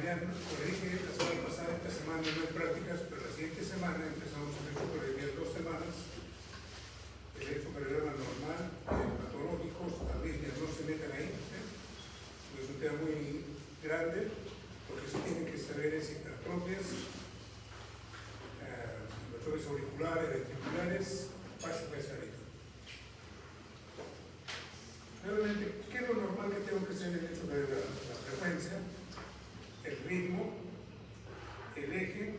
mañana, por ahí que la semana pasada, esta semana no hay prácticas, pero la siguiente semana empezamos el electrocardiograma 2 semanas, el electrocardiograma normal, patológicos, arritmias no se meten ahí, es un tema muy grande, porque se tienen que saber es hipertrofias, hipertrofias auriculares, ventriculares, pasa por esa ahorita. Realmente, ¿qué es lo normal que tengo que hacer en el electrocardiograma? La frecuencia, el ritmo, el eje,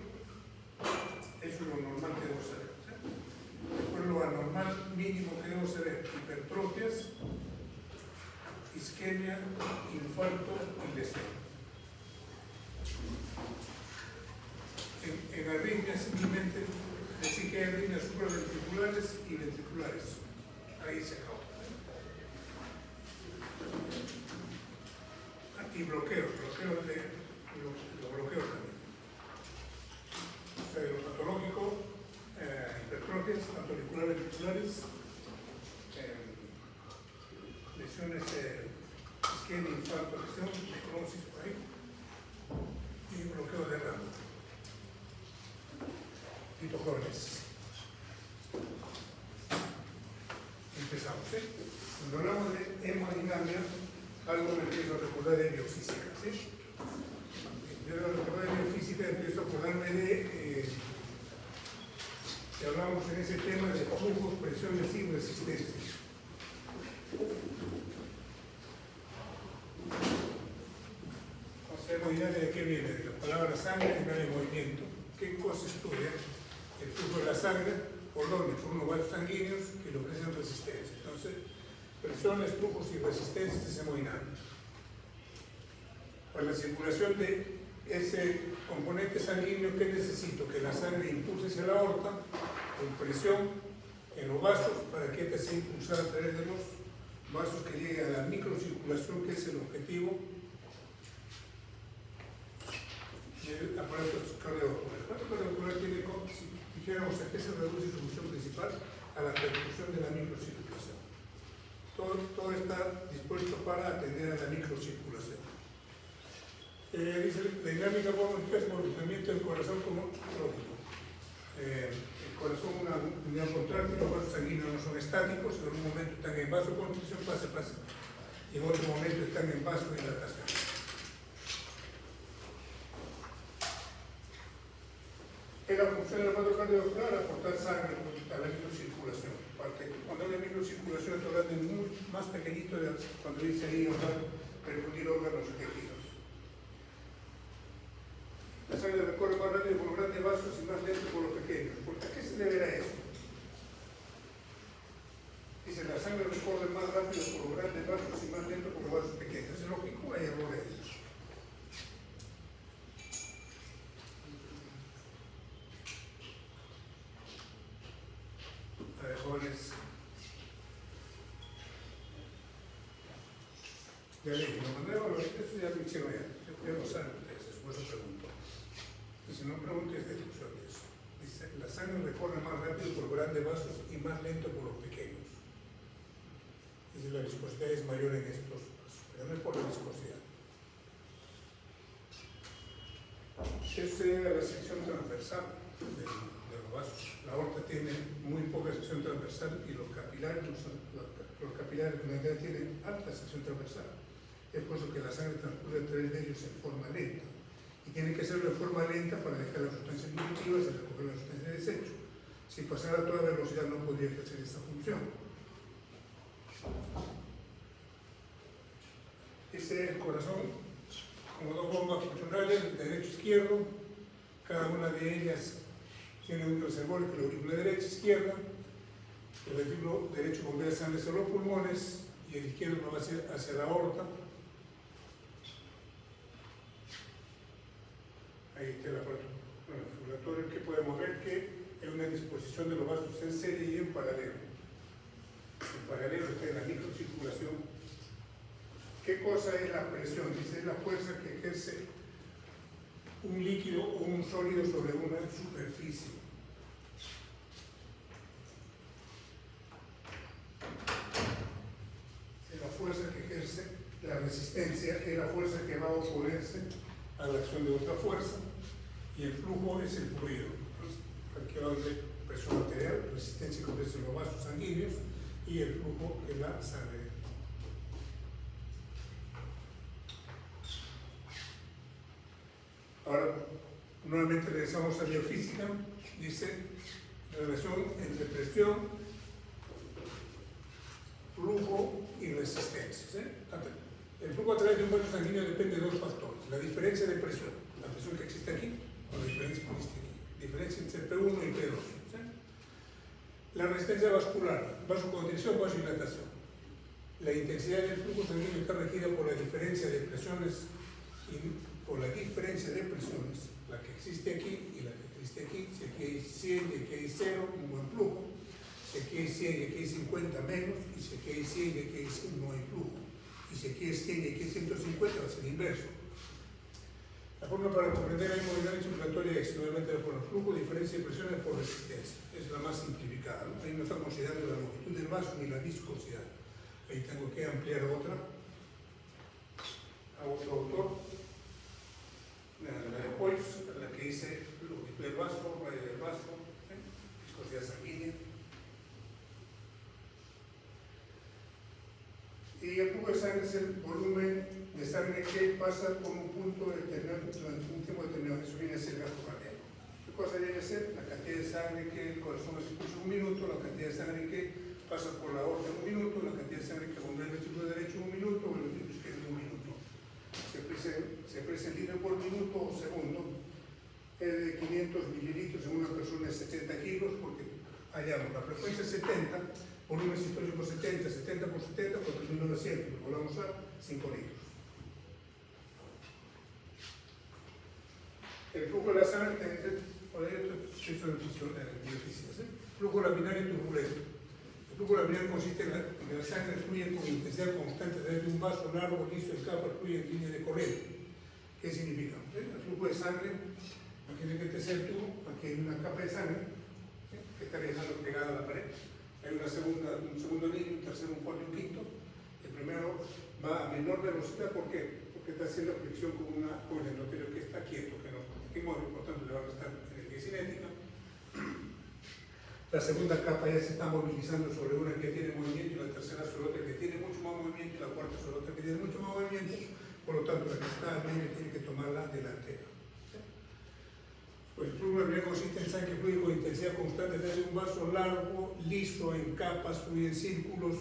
eso es lo normal que debo saber. Después lo anormal mínimo que debo saber, hipertrofias, isquemia, infarto y lesión. En arritmias simplemente decir que hay arritmias supraventriculares y ventriculares. Ahí se acabó. Y bloqueos también. O sea, lo patológico, hipertrofias, tanto auriculares ventriculares, lesiones, isquemia, infarto, lesión, necrosis por ahí, y bloqueo de ramo. Jóvenes. Empezamos, Cuando hablamos de hemodinamia, algo me empiezo a recordar de biofísica, Yo a recordar de biofísica empiezo a acordarme de que hablamos en ese tema de flujos, presiones y resistencias. Hemodinamia, ¿de qué viene? De la palabra sangre y de movimiento. ¿Qué cosa estudia? El flujo de la sangre, ¿por dónde? Por unos vasos sanguíneos que le ofrecen resistencia. Entonces, presiones, flujos y resistencias es hemodinamia. Para la circulación de ese componente sanguíneo, ¿qué necesito? Que la sangre impulse hacia la aorta con presión en los vasos para que éste sea impulsada a través de los vasos que lleguen a la microcirculación, que es el objetivo del aparato cardiovascular. El aparato cardiovascular tiene, si dijéramos, a qué se reduce su función principal, a la percusión de la microcirculación. Todo está dispuesto para atender a la microcirculación. Dice, la dinámica puede modificarse por el movimiento del corazón como lógico. El corazón es una unidad contráctil, los vasos sanguíneos no son estáticos, en un momento están en vasoconstricción, pasa, y en otro momento están en vasodilatación. Es la función del aparato cardiovascular aportar sangre a la microcirculación. Cuando hay microcirculación, estoy hablando de más pequeñito de cuando dice ahí perfundir órganos y tejidos. La sangre recorre más rápido por los grandes vasos y más lento por los pequeños. ¿Por qué se deberá eso? Dice, la sangre recorre más rápido por los grandes vasos y más lento por los vasos pequeños. ¿Es lógico? Hay errores. Jóvenes, ya le dije, eso ya lo hicieron ya lo saben ustedes, después lo pregunto. Y si no pregunto es deducción de eso. Dice, la sangre recorre más rápido por grandes vasos y más lento por los pequeños. Dice, la viscosidad es mayor en estos vasos, pero no es por la viscosidad. Esa es la sección transversal de los vasos. La aorta tiene muy poca sección transversal y los capilares en realidad tienen alta sección transversal. Es por eso que la sangre transcurre a través de ellos en forma lenta. Y tiene que hacerlo de forma lenta para dejar las sustancias nutritivas y recoger las sustancias de desecho. Si pasara a toda velocidad no podría ejercer esta función. Ese es el corazón, como dos bombas funcionales, derecho e izquierdo. Cada una de ellas tiene un reservorio que la aurícula derecha, izquierda. El ventrículo derecho bombea sangre hacia los pulmones y el izquierdo lo va hacia la aorta. Ahí está el aparato circulatorio que podemos ver que es una disposición de los vasos en serie y en paralelo. En paralelo está en la microcirculación. ¿Qué cosa es la presión? Dice, es la fuerza que ejerce un líquido o un sólido sobre una superficie. Es la fuerza que ejerce la resistencia, es la fuerza que va a oponerse a la acción de otra fuerza, y el flujo es el fluido. Aquí hablo de presión arterial, resistencia y compresión de los vasos sanguíneos, y el flujo de la sangre. Ahora, nuevamente regresamos a biofísica. Dice, relación entre presión, flujo y resistencia. El flujo a través de un vaso sanguíneo depende de dos factores: la diferencia de presión, la presión que existe aquí, o la diferencia que existe aquí, diferencia entre P1 y P2. La resistencia vascular, vasoconstricción, vasodilatación. La intensidad del flujo sanguíneo está regida por la diferencia de presiones, la que existe aquí y la que existe aquí. Si aquí hay 100 y aquí hay 0, un buen flujo. Si aquí hay 100 y aquí hay 50, menos. Y si aquí hay 100 y aquí hay 100, no hay flujo. Y si aquí hay 100 y aquí hay 150, va a ser inverso. La forma para comprender la hemodinamia circulatoria es nuevamente por el flujo, diferencia de presiones por resistencia. Es la más simplificada, ¿no? Ahí no está considerando la longitud del vaso ni la viscosidad. Ahí tengo que ampliar a otro autor, la de Poix, la que dice longitud del vaso, radio del vaso, viscosidad sanguínea. Y el flujo de sangre es el volumen de sangre que pasa por un punto determinado durante un tiempo determinado. Eso viene a ser el gasto cardíaco. ¿Qué cosa viene a ser? La cantidad de sangre que el corazón expulsa en un minuto, la cantidad de sangre que pasa por la aorta en un minuto, la cantidad de sangre que bombea el ventrículo derecho en un minuto o el ventrículo izquierdo en un minuto. Se expresa en litro por minuto o segundo. Es de 500 mililitros en una persona de 70 kilos, porque hallamos la frecuencia 70, volumen sistólico 70, 70 por 70, 4.900, lo volvamos a 5 litros. El flujo de la sangre, flujo laminar y turbulento. El flujo laminar consiste en que la sangre fluye con intensidad constante desde un vaso largo, liso, en capa, fluye en línea de corriente. ¿Qué significa? El flujo de sangre, imagínense que este es el tubo, aquí hay una capa de sangre que está dejando pegada a la pared. Hay un segundo anillo, un tercero, un cuarto y un quinto. El primero va a menor velocidad, ¿por qué? Porque está haciendo fricción con el endotelio que está quieto, que no mueve, por tanto le va a restar energía cinética. La segunda capa ya se está movilizando sobre una que tiene movimiento, y la tercera sobre otra que tiene mucho más movimiento, y la cuarta sobre otra que tiene mucho más movimiento. Por lo tanto, la que está al medio tiene que tomar la delantera. Pues el flujo laminar consiste en sangre que fluye con intensidad constante desde un vaso largo, liso, en capas, fluye en círculos.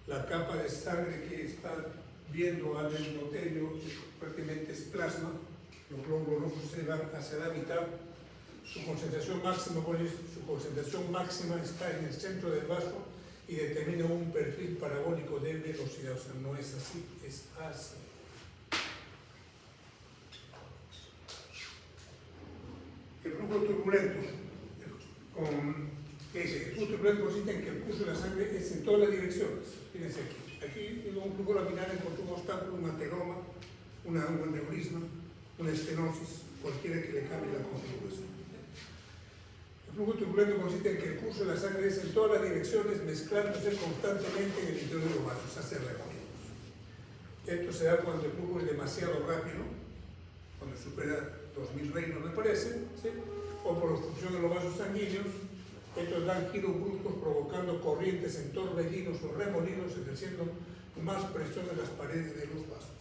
La capa de sangre que está viendo al endotelio prácticamente es plasma. Los glóbulos rojos se van hacia la mitad. Su concentración máxima está en el centro del vaso y determina un perfil parabólico de velocidad. O sea, no es así, es así. El flujo turbulento. ¿Qué dice? El flujo turbulento consiste en que el curso de la sangre es en todas las direcciones. Fíjense aquí. Aquí en un flujo laminar encontró un obstáculo, un ateroma, un aneurisma, una estenosis, cualquiera que le cambie la configuración. El flujo turbulento consiste en que el curso de la sangre es en todas las direcciones, mezclándose constantemente en el interior de los vasos, hace recorridos. Esto se da cuando el flujo es demasiado rápido, cuando supera 2000 reinos, me parece, ¿sí? O por obstrucción de los vasos sanguíneos. Estos dan giros bruscos provocando corrientes en torbellinos o remolinos, ejerciendo más presión en las paredes de los vasos.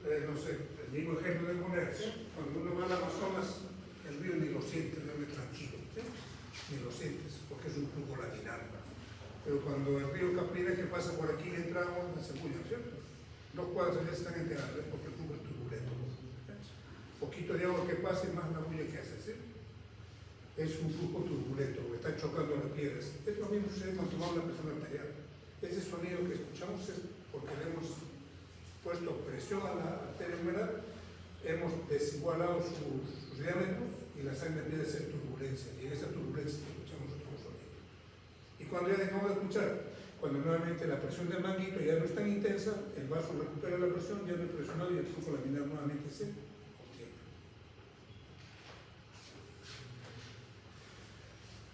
No sé, el mismo ejemplo de poner, ¿sí? Cuando uno va al Amazonas, el río ni lo sientes, duerme tranquilo, ¿sí? Ni lo sientes, porque es un flujo laminar. Pero cuando el río Caprina, que pasa por aquí, entra agua, se bulla, ¿cierto? 2 cuadras ya se están enterando, ¿eh? Porque el flujo es turbulento. Poquito de agua que pase, más la bulla que hace, ¿sí? Es un flujo turbulento, que está chocando las piedras. Es lo mismo que sucede cuando tomamos la presión arterial. Ese sonido que escuchamos es porque le hemos puesto presión a la arteria humeral, hemos desigualado sus diámetros y la sangre empieza a ser turbulencia, y en esa turbulencia escuchamos otro sonido. ¿Y cuando ya dejamos de escuchar? Cuando nuevamente la presión del manguito ya no es tan intensa, el vaso recupera la presión, ya no es presionado y el flujo laminar nuevamente se contiene.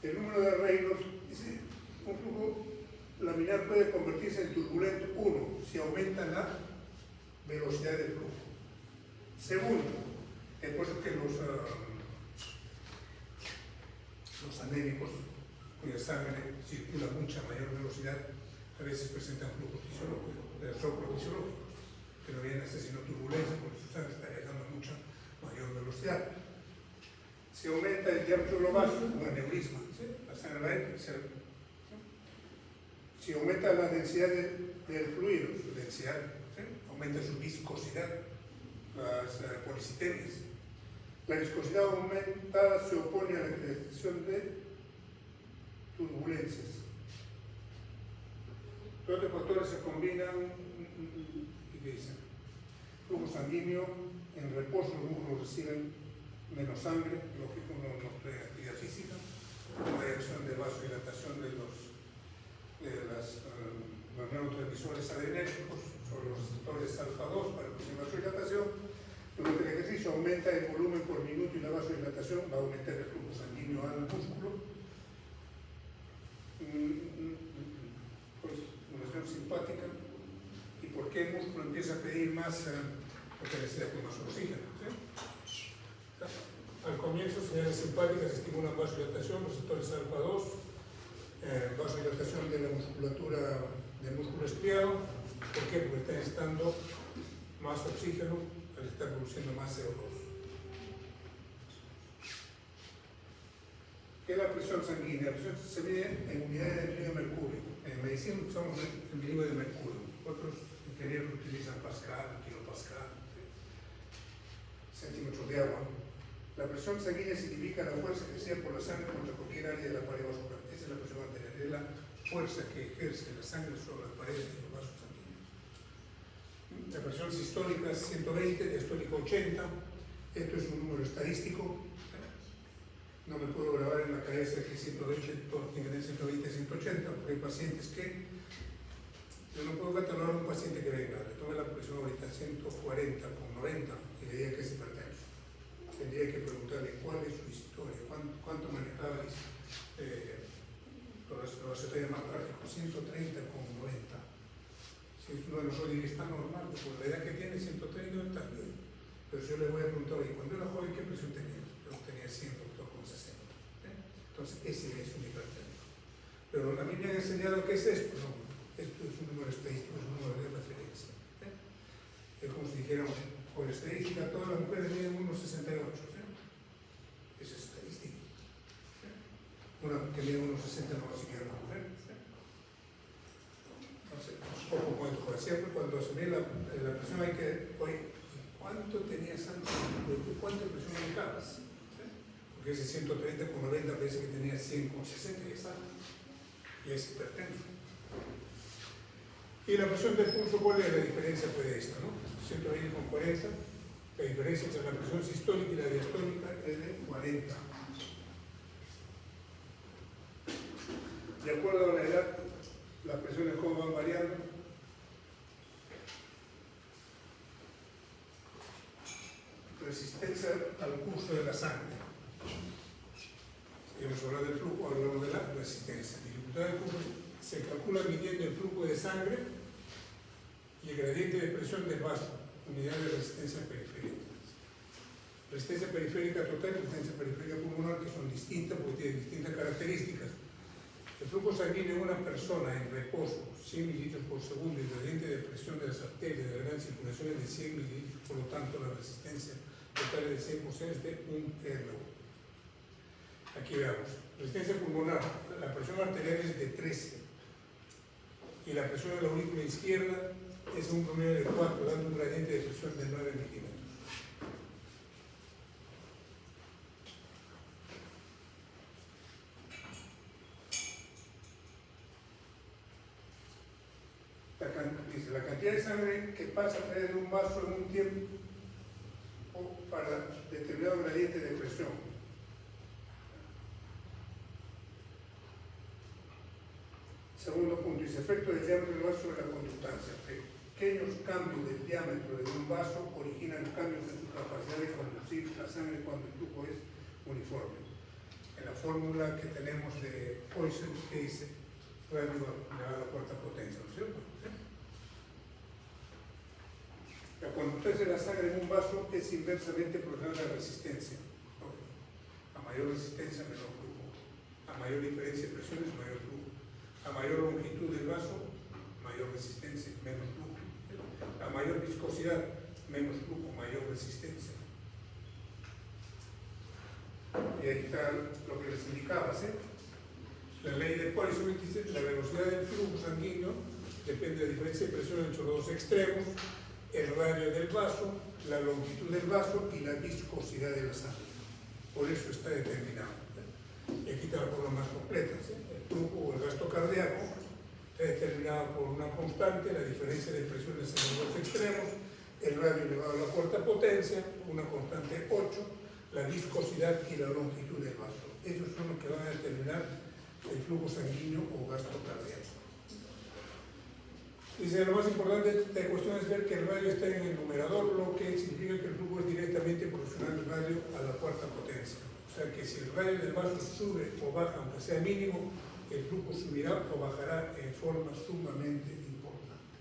El número de Reynolds dice: un flujo laminar puede convertirse en turbulento 1 si aumenta la velocidad del flujo. Segundo, es por eso que los anémicos, cuya sangre circula a mucha mayor velocidad, a veces presentan flujos fisiológicos, que no vienen a ser sino turbulencia, porque su sangre está viajando a mucha mayor velocidad. Si aumenta el diámetro de los vasos, un aneurisma, ¿sí? La sangre va a crecer. Si aumenta la densidad del fluido, su densidad, ¿sí? Aumenta su viscosidad, las policitemias. La viscosidad aumentada se opone a la creación de turbulencias. Todos los factores se combinan y dicen: flujo sanguíneo, en reposo los músculos reciben menos sangre, lógico, no trae actividad física, una reacción de vasodilatación de los neurotransmisores adrenérgicos sobre los receptores alfa-2 para producir vasodilatación. Durante el ejercicio aumenta el volumen por minuto y la vasodilatación va a aumentar el flujo sanguíneo al músculo. Pues, una reacción simpática. ¿Y por qué el músculo empieza a pedir más? Porque necesita más oxígeno. ¿Sí? Al comienzo, señales simpáticas estimulan vasodilatación, receptores alfa-2, vasodilatación de la musculatura del músculo estriado. ¿Por qué? Porque está necesitando más oxígeno al estar produciendo más CO2. ¿Qué es la presión sanguínea? La presión se mide en unidades de milímetro de mercurio. En medicina usamos el milímetro de mercurio. Otros ingenieros utilizan Pascal, kilopascal, ¿sí? Centímetros de agua. La presión sanguínea significa la fuerza que ejercida por la sangre contra cualquier área de la pared vascular. Esa es la presión arterial, es la fuerza que ejerce la sangre sobre las paredes de los vasos sanguíneos. La presión sistólica es 120, diastólica 80. Esto es un número estadístico. No me puedo grabar en la cabeza que 120, todos tienen que tener 120, 180, porque hay pacientes que... Yo no puedo catalogar a un paciente que venga, le tome la presión ahorita 140 con 90 y le diga que es hipertenso. Tendría que preguntarle cuál es su historia, cuánto manejaba los recetarios más trágicos, 130 con 90. Si uno de nosotros diría está normal, pues por la edad que tiene 130 está bien. Pero yo le voy a preguntar, ¿y cuando era joven qué presión tenía? Yo tenía 100, doctor, con 60. Entonces ese es un hipertenso. Pero a mí me han enseñado qué es esto. No, esto es un número estadístico, es un número de referencia. Es como si dijéramos, por estadística, todas las mujeres miden 1,68. Es estadística. Una que mide 1,60 no va a siquiera una mujer. Entonces, poco cuento. Siempre cuando se mide la presión hay que, oye, ¿cuánto tenías antes? ¿Cuánta presión manejabas? Porque ese 130 con 90 parece que tenía 100 con 60 y está. Y es hipertenso. Y la presión del pulso, ¿cuál es la diferencia de esta? ¿No? 120 con 40, la diferencia entre la presión sistólica y la diastólica es de 40. De acuerdo a la edad, las presiones joven van variando. Resistencia al curso de la sangre. Si hemos hablado del flujo, hablamos de la resistencia. Dificultad del curso se calcula midiendo el flujo de sangre y el gradiente de presión del vaso, unidad de resistencia periférica. Resistencia periférica total y resistencia periférica pulmonar, que son distintas porque tienen distintas características. El flujo sanguíneo de una persona en reposo, 100 mililitros por segundo, y el gradiente de presión de las arterias de la gran circulación es de 100 mililitros, por lo tanto la resistencia total es de 100% es de 1 RO. Aquí veamos, resistencia pulmonar, la presión arterial es de 13 y la presión de la aurícula izquierda es un promedio de 4, dando un gradiente de presión de 9 milímetros. Dice, la cantidad de sangre que pasa a través de un vaso en un tiempo para determinado gradiente de presión. Segundo punto, dice, efecto del diámetro del vaso sobre la conductancia. Pequeños cambios del diámetro de un vaso originan cambios en su capacidad de conducir la sangre cuando el flujo es uniforme. En la fórmula que tenemos de Poisson, que dice radio elevado a la cuarta potencia, ¿no es cierto? La conducción de la sangre en un vaso es inversamente proporcional a la resistencia. A mayor resistencia, menor flujo. A mayor diferencia de presiones, mayor flujo. A mayor longitud del vaso, mayor resistencia, menos flujo. A mayor viscosidad, menos flujo, mayor resistencia. Y ahí está lo que les indicaba, ¿sí? La ley de Poisson dice que la velocidad del flujo sanguíneo depende de la diferencia de presión entre los dos extremos, el radio del vaso, la longitud del vaso y la viscosidad de la sangre. Por eso está determinado. Y aquí está la forma más completa, ¿sí? El flujo o el gasto cardíaco está determinado por una constante, la diferencia de presiones en los dos extremos, el radio elevado a la cuarta potencia, una constante 8, la viscosidad y la longitud del vaso. Esos son los que van a determinar el flujo sanguíneo o gasto cardíaco. Dice, lo más importante de la cuestión es ver que el radio está en el numerador, lo que significa que el flujo es directamente proporcional al radio a la cuarta potencia. O sea que si el radio del vaso sube o baja, aunque sea mínimo, el flujo subirá o bajará en forma sumamente importante.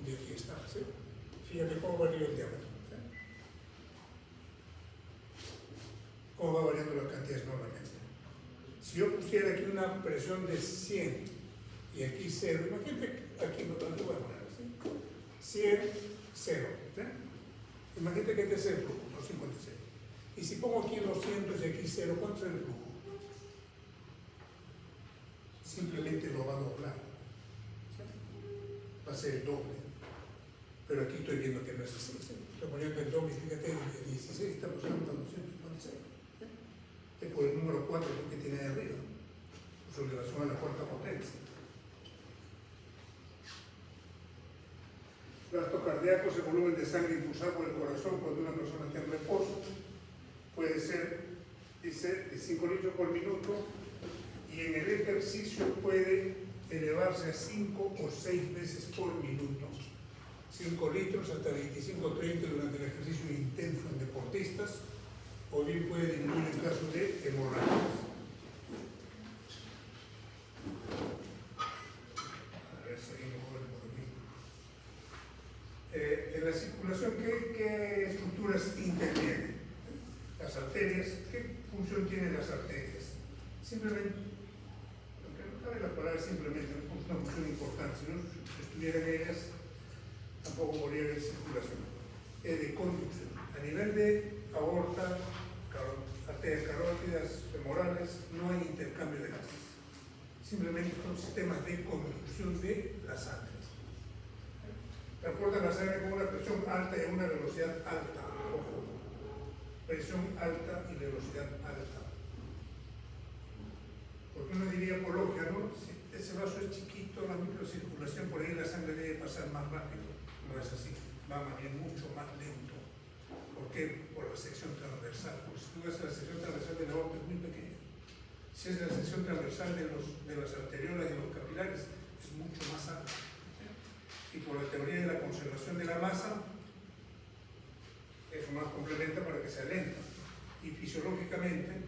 Y aquí está, ¿sí? Fíjate cómo varía el diámetro. ¿Sí? Cómo va variando la cantidad normalmente. Si yo pusiera aquí una presión de 100 y aquí 0, imagínate aquí no tanto voy a poner así. 100, 0. ¿Sí? Imagínate que este es el flujo, 256. Y si pongo aquí 200 y aquí 0, ¿cuánto es el flujo? Simplemente lo va a doblar. ¿Sí? Va a ser el doble. Pero aquí estoy viendo que no es así. ¿Sí? Estoy poniendo el doble, fíjate, el 16 está pasando a 256. ¿Sí? Es por el número 4 que tiene ahí arriba, su relación a la cuarta potencia. Gasto cardíaco es el volumen de sangre impulsado por el corazón cuando una persona está en reposo. Puede ser, dice, de 5 litros por minuto, y en el ejercicio puede elevarse a 5 o 6 veces por minuto. 5 litros hasta 25 o 30 durante el ejercicio intenso en deportistas, o bien puede disminuir en caso de hemorragias. A ver, seguimos por aquí. En la circulación, ¿qué estructuras intervienen? Las arterias, ¿qué función tienen las arterias? Simplemente, aunque no cabe la palabra simplemente, no es una función importante, si no estuvieran ellas, tampoco moría de circulación, de conducción. A nivel de aorta, arterias carótidas, femorales, no hay intercambio de gases. Simplemente son sistemas de conducción de la sangre. Transportan la sangre con una presión alta y a una velocidad alta. Ojo, presión alta y velocidad alta. Porque uno diría por lógica, ¿no? Si ese vaso es chiquito, la microcirculación, por ahí la sangre debe pasar más rápido. No es así, va más bien mucho más lento. ¿Por qué? Por la sección transversal. Porque si tú ves la sección transversal de la aorta es muy pequeña. Si es la sección transversal de las arteriolas y de los capilares, es mucho más alta. Y por la teoría de la conservación de la masa, eso más complementa para que sea lenta. Y fisiológicamente,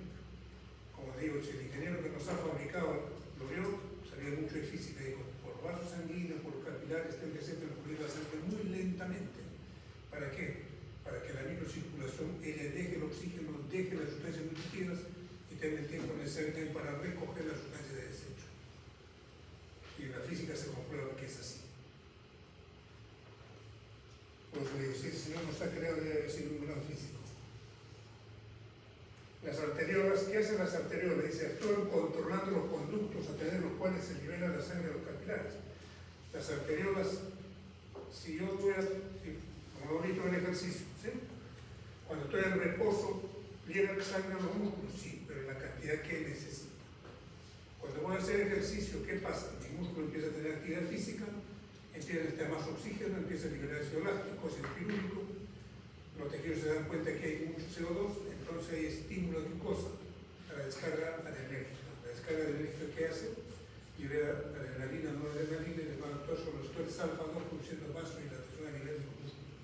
como digo, si el ingeniero que nos ha fabricado lo vio, sabía mucho de física, digo, por vasos sanguíneos, por los capilares, tiene que ser transcurrir la sangre muy lentamente. ¿Para qué? Para que la microcirculación ella deje el oxígeno, deje las sustancias nutritivas y tenga el tiempo necesario para recoger las sustancias de desecho. Y en la física se comprueba que es así. Por eso digo, si el Señor nos ha creado, debe ser un gran físico. Las arteriolas, ¿qué hacen las arteriolas? Dice, actúan controlando los conductos a través de los cuales se libera la sangre de los capilares. Las arteriolas, si yo tuviera, como lo he visto en el ejercicio, ¿sí? Cuando estoy en reposo, llega sangre a los músculos, sí, pero en la cantidad que necesito. Cuando voy a hacer ejercicio, ¿qué pasa? Mi músculo empieza a tener actividad física, empieza a necesitar más oxígeno, empieza a liberar ácido láctico, ácido pirúvico, los tejidos se dan cuenta que hay mucho CO2, entonces hay estímulo de qué cosa, a la descarga adrenérgica. La descarga adrenérgica, ¿qué hace? Libera adrenalina, no adrenalina, y le van a actuar sobre los torres alfa, no produciendo vasodilatación a nivel de los músculos.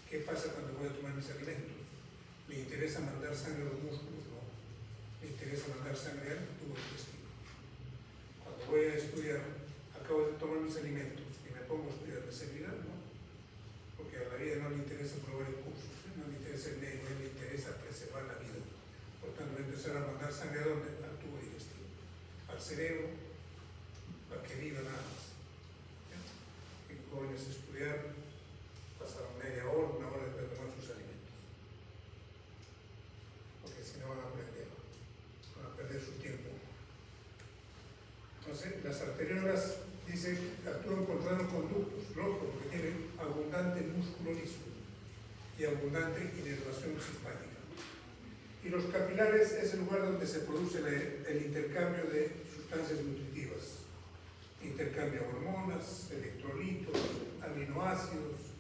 ¿Qué pasa cuando voy a tomar mis alimentos? ¿Me interesa mandar sangre a los músculos? No. Me interesa mandar sangre al tubo digestivo. Cuando voy a estudiar, acabo de tomar mis alimentos y me pongo a estudiar, ¿me servirá? No, porque a la vida no le interesa probar el curso, no le interesa el medio, no le interesa preservar la vida. Por tanto, voy a empezar a mandar sangre a dónde? Al tubo digestivo, al cerebro, para que viva nada más. Y jóvenes estudiar, pasaron media hora, una hora después de tomar sus alimentos. Porque si no van a aprender, van a perder su tiempo. Entonces, las arteriolas, dice, actúan controlando conductos, lógico, porque tienen abundante músculo liso y abundante inervación simpática. Y los capilares es el lugar donde se produce el intercambio de sustancias nutritivas. Intercambia hormonas, electrolitos, aminoácidos,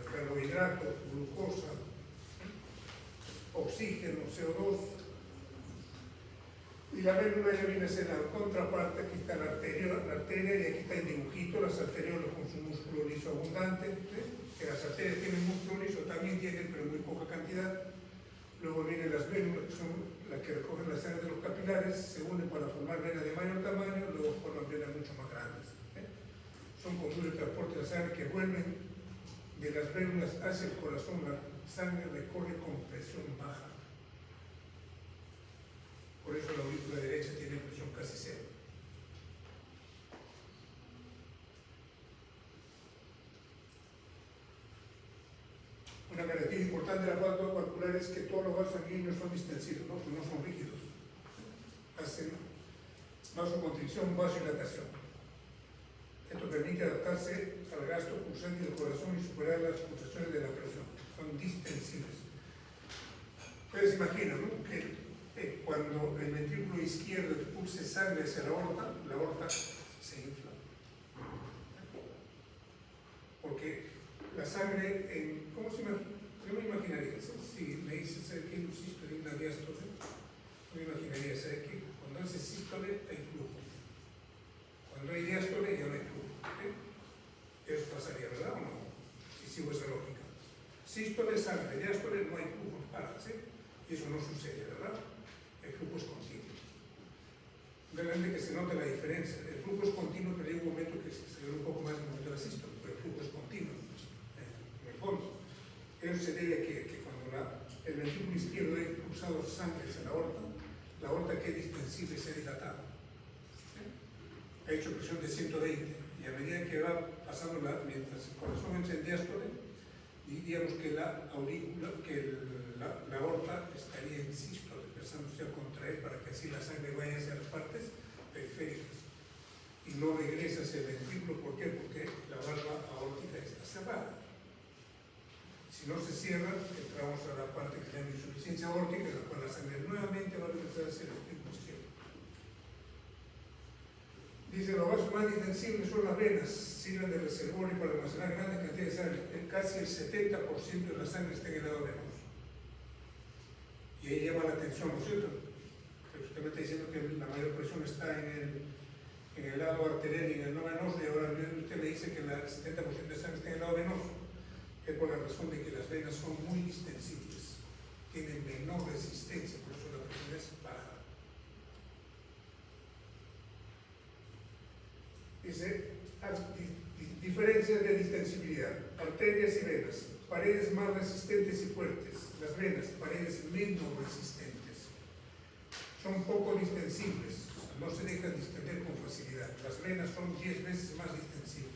carbohidratos, glucosa, oxígeno, CO2. Y la médula ya viene a ser la contraparte. Aquí está la arteria y aquí está el dibujito, las arteriolas con su músculo liso abundante, que las arterias tienen músculo liso, también tienen, pero en muy poca cantidad. Luego vienen las vénulas, que son las que recogen la sangre de los capilares, se unen para formar venas de mayor tamaño, luego forman venas mucho más grandes. Son conductos de transporte de la sangre que vuelven de las vénulas hacia el corazón. La sangre recorre con presión baja. Por eso la aurícula derecha tiene presión casi cero. Una característica importante de la válvula valvular es que todos los vasos sanguíneos son distensibles, ¿no? Pues no son rígidos. Hacen vasoconstricción, vasodilatación. Esto permite adaptarse al gasto pulsante del corazón y superar las pulsaciones de la presión. Son distensibles. Ustedes se imaginan, ¿no? Que cuando el ventrículo izquierdo expulse sangre hacia la aorta se infla. Porque la sangre, ¿cómo se imagina? Yo me imaginaría, si me dice, ¿sabe qué? Un sístole y una diástole, yo me imaginaría, ¿sabe qué? Cuando hace sístole hay flujo. Cuando hay diástole ya no hay flujo. Eso pasaría, ¿verdad o no? Si sigo esa lógica. Sístole, sangre, diástole, no hay flujo, para, ¿sí? Y eso no sucede, ¿verdad? El flujo es continuo. Realmente que se nota la diferencia. El flujo es continuo, pero hay un momento que se ve un poco más en el momento de la sístole, pero el flujo es continuo, en el fondo. Eso se debe a que cuando el ventrículo izquierdo ha impulsado sangre hacia la aorta que es distensible se ha dilatado. Ha hecho presión de 120 y a medida que va pasando, mientras el corazón entra en diástole, diríamos que la aurícula, que la aorta estaría en sístole, empezándose a contraer para que así la sangre vaya hacia las partes periféricas y no regresa hacia el ventrículo. ¿Por qué? Porque la válvula aórtica está cerrada. Si no se cierra, entramos a la parte que se llama insuficiencia aórtica, en la cual la sangre nuevamente va a regresar hacia el ventrículo izquierdo. Dice, los vasos más distensibles son las venas, sirven de reservorio para almacenar grandes cantidades de sangre. Casi el 70% de la sangre está en el lado venoso. Y ahí llama la atención, ¿no es cierto? Pero usted me está diciendo que la mayor presión está en el lado arterial y en el no venoso, y ahora usted me dice que el 70% de sangre está en el lado venoso. Es por la razón de que las venas son muy distensibles, tienen menor resistencia, por eso la presión es baja. Dice, diferencias de distensibilidad, arterias y venas, paredes más resistentes y fuertes, las venas, paredes menos resistentes, son poco distensibles, no se dejan distender con facilidad, las venas son 10 veces más distensibles.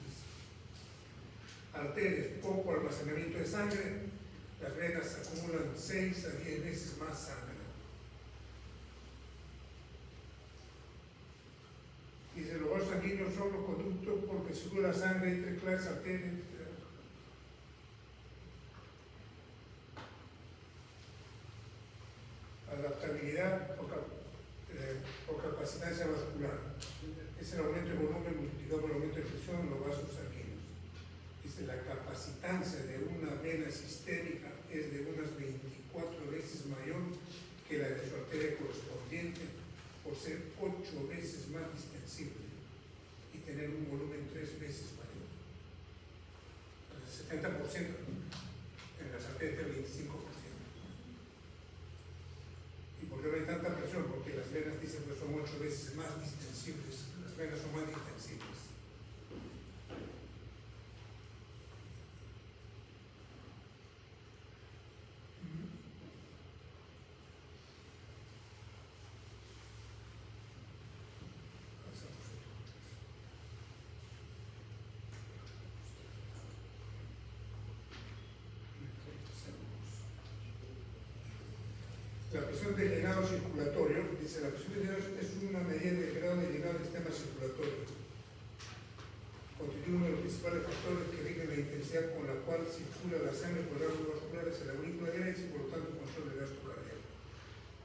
Arterias, poco almacenamiento de sangre, las venas acumulan 6 a 10 veces más sangre. Dice, los vasos sanguíneos son los conductos porque circula sangre entre clases, arterias, adaptabilidad o capacitancia vascular. Es el aumento de volumen multiplicado por el aumento de presión en los vasos sanguíneos. Dice, la capacitancia de una vena sistémica es de unas 24 veces mayor que la de su arteria correspondiente, por ser 8 veces más distensible y tener un volumen 3 veces mayor. El 70%, en las arterias el 25%. ¿Y por qué no hay tanta presión? Porque las venas dicen que son 8 veces más distensivas. distensibles, las venas son más distensibles. La presión de llenado circulatorio, dice, la presión de llenado es una medida del grado de llenado del sistema circulatorio. Constituye uno de los principales factores que rigen la intensidad con la cual circula la sangre por las válvulas vasculares en la aurícula derecha y por lo tanto control del gasto cardíaco.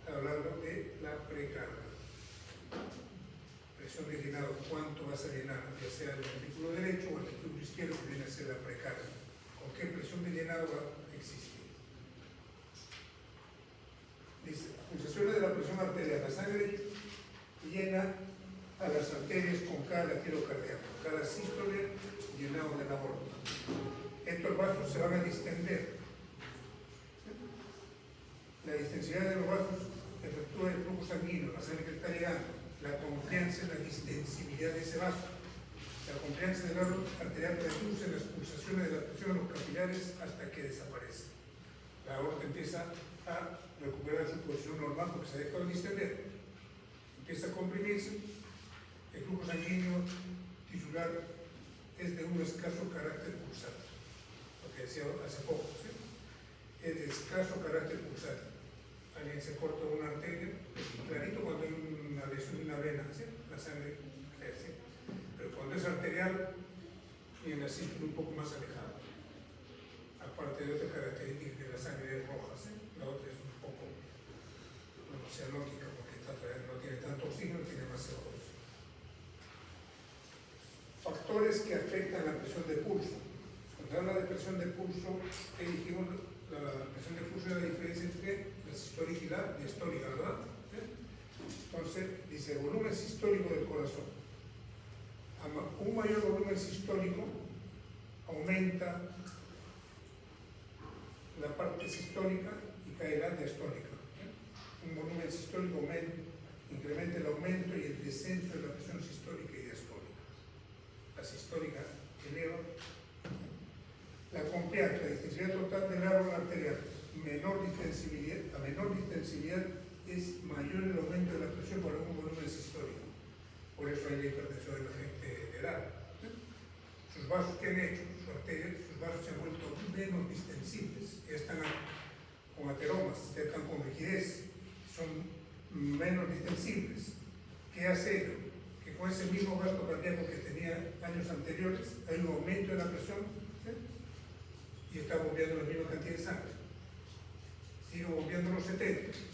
Está hablando de la precarga. Presión de llenado, cuánto vas a llenar, ya sea el ventrículo derecho o el ventrículo izquierdo, que viene a ser la precarga. ¿Con qué presión de llenado existe? Dice, pulsaciones de la presión arterial. La sangre llena a las arterias con cada latido cardíaco, cada sístole llenado de la aorta. Estos vasos se van a distender. La distensidad de los vasos efectúa el flujo sanguíneo, la sangre que está llegando. La confianza en la distensibilidad de ese vaso. La confianza del vaso arterial reduce las pulsaciones de la presión en los capilares hasta que desaparece. La aorta empieza a recuperar su posición normal porque se deja de distender, empieza a comprimirse, el flujo sanguíneo tisular es de un escaso carácter pulsátil, lo que decía hace poco, ¿sí? Es de escaso carácter pulsátil. Alguien se corta una arteria, es clarito cuando hay una lesión de una vena, ¿sí? La sangre crece, pero cuando es arterial tiene la sístole un poco más alejada, aparte de otra característica que la sangre es roja, ¿sí? La otra es un poco oceanótica porque no tiene tanto oxígeno, tiene más CO2. Factores que afectan la presión de pulso. Cuando habla de presión de pulso, dijimos la presión de pulso es la diferencia entre la sistólica y la diastólica, ¿verdad? ¿Sí? Entonces, dice el volumen sistólico del corazón. Un mayor volumen sistólico aumenta la parte sistólica y cae la diastólica. Un volumen sistólico incrementa el aumento y el descenso de la presión sistólica y diastólica. La sistólica eleva. La confianza, la distensibilidad total del árbol arterial, a menor distensibilidad es mayor el aumento de la presión para un volumen sistólico. Por eso hay la hipertensión de la gente de edad. Sus vasos que han hecho, sus arterias, sus vasos se han vuelto menos distensibles, ya están con ateromas, ya están con rigidez, son menos distensibles. ¿Qué hace ello? Que con ese mismo gasto cardíaco que tenía años anteriores, hay un aumento de la presión, ¿sí? Y está bombeando la misma cantidad de sangre. Sigue bombeando los 70. ¿Sí?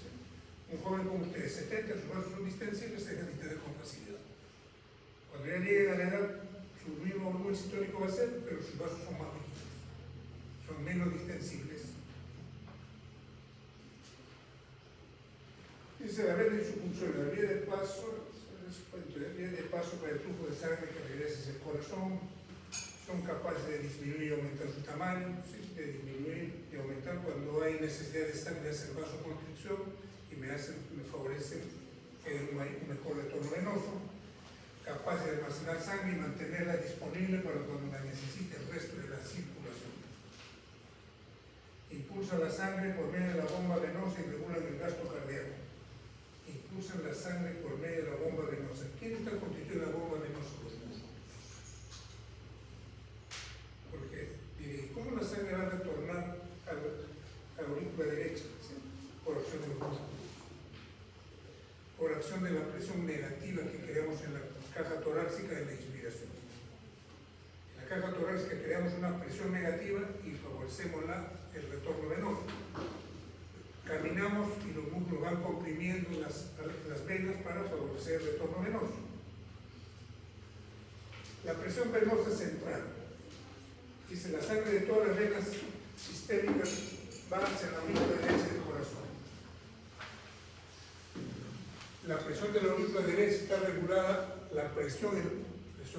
Un joven como ustedes, 70, sus vasos son distensibles, se dejan distender con facilidad. Cuando ya lleguen a la edad, su mismo volumen sistólico va a ser, pero sus vasos son más rígidos, son menos distensibles. Dice la vena y su función, la vía de paso para el flujo de sangre que regresa hacia el corazón, son capaces de disminuir y aumentar su tamaño, ¿sí? De disminuir y aumentar cuando hay necesidad de sangre, hacer vasoconstricción y me favorecen un mejor retorno venoso, capaces de almacenar sangre y mantenerla disponible para cuando la necesite el resto de la circulación. Impulsa la sangre por medio de la bomba venosa y regulan el gasto cardíaco. Impulsan la sangre por medio de la bomba venosa. ¿Quién está constituyendo la bomba venosa? Los músculos. Porque diré, ¿cómo la sangre va a retornar a la aurícula derecha? ¿Sí? Por acción de los músculos. Por acción de la presión negativa que creamos en la caja torácica de la inspiración. En la caja torácica creamos una presión negativa y favorecemos el retorno venoso. Caminamos y los músculos van comprimiendo las venas para favorecer el retorno venoso. La presión venosa central. Dice, la sangre de todas las venas sistémicas va hacia la aurícula derecha del corazón. La presión de la aurícula derecha está regulada, la presión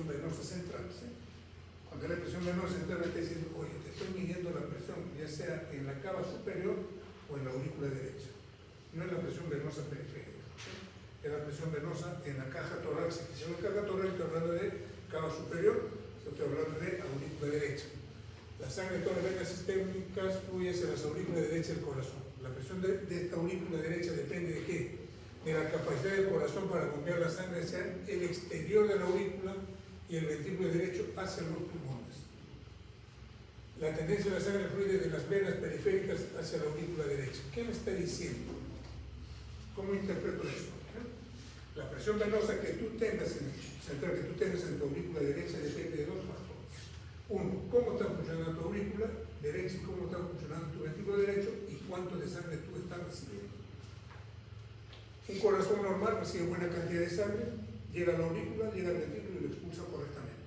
venosa central. ¿Sí? Cuando la presión venosa central está diciendo, oye, te estoy midiendo la presión, ya sea en la cava superior o en la aurícula derecha. No es la presión venosa periférica. ¿Sí? es la presión venosa en la caja torácica. Si en la caja torácica estoy hablando de cava superior, estoy hablando de aurícula derecha. La sangre de todas las venas sistémicas fluye hacia la aurícula derecha del corazón. La presión de esta aurícula derecha depende de qué? De la capacidad del corazón para bombear la sangre hacia el exterior de la aurícula y el ventrículo derecho hacia los pulmones. La tendencia de la sangre fluye desde las venas periféricas hacia la aurícula derecha. ¿Qué me está diciendo? ¿Cómo interpreto esto? La presión venosa que tú tengas en tu aurícula derecha depende de dos factores. Uno, cómo está funcionando tu aurícula derecha y cómo está funcionando tu ventrículo derecho y cuánto de sangre tú estás recibiendo. Un corazón normal recibe buena cantidad de sangre, llega a la aurícula, llega al ventrículo y lo expulsa correctamente.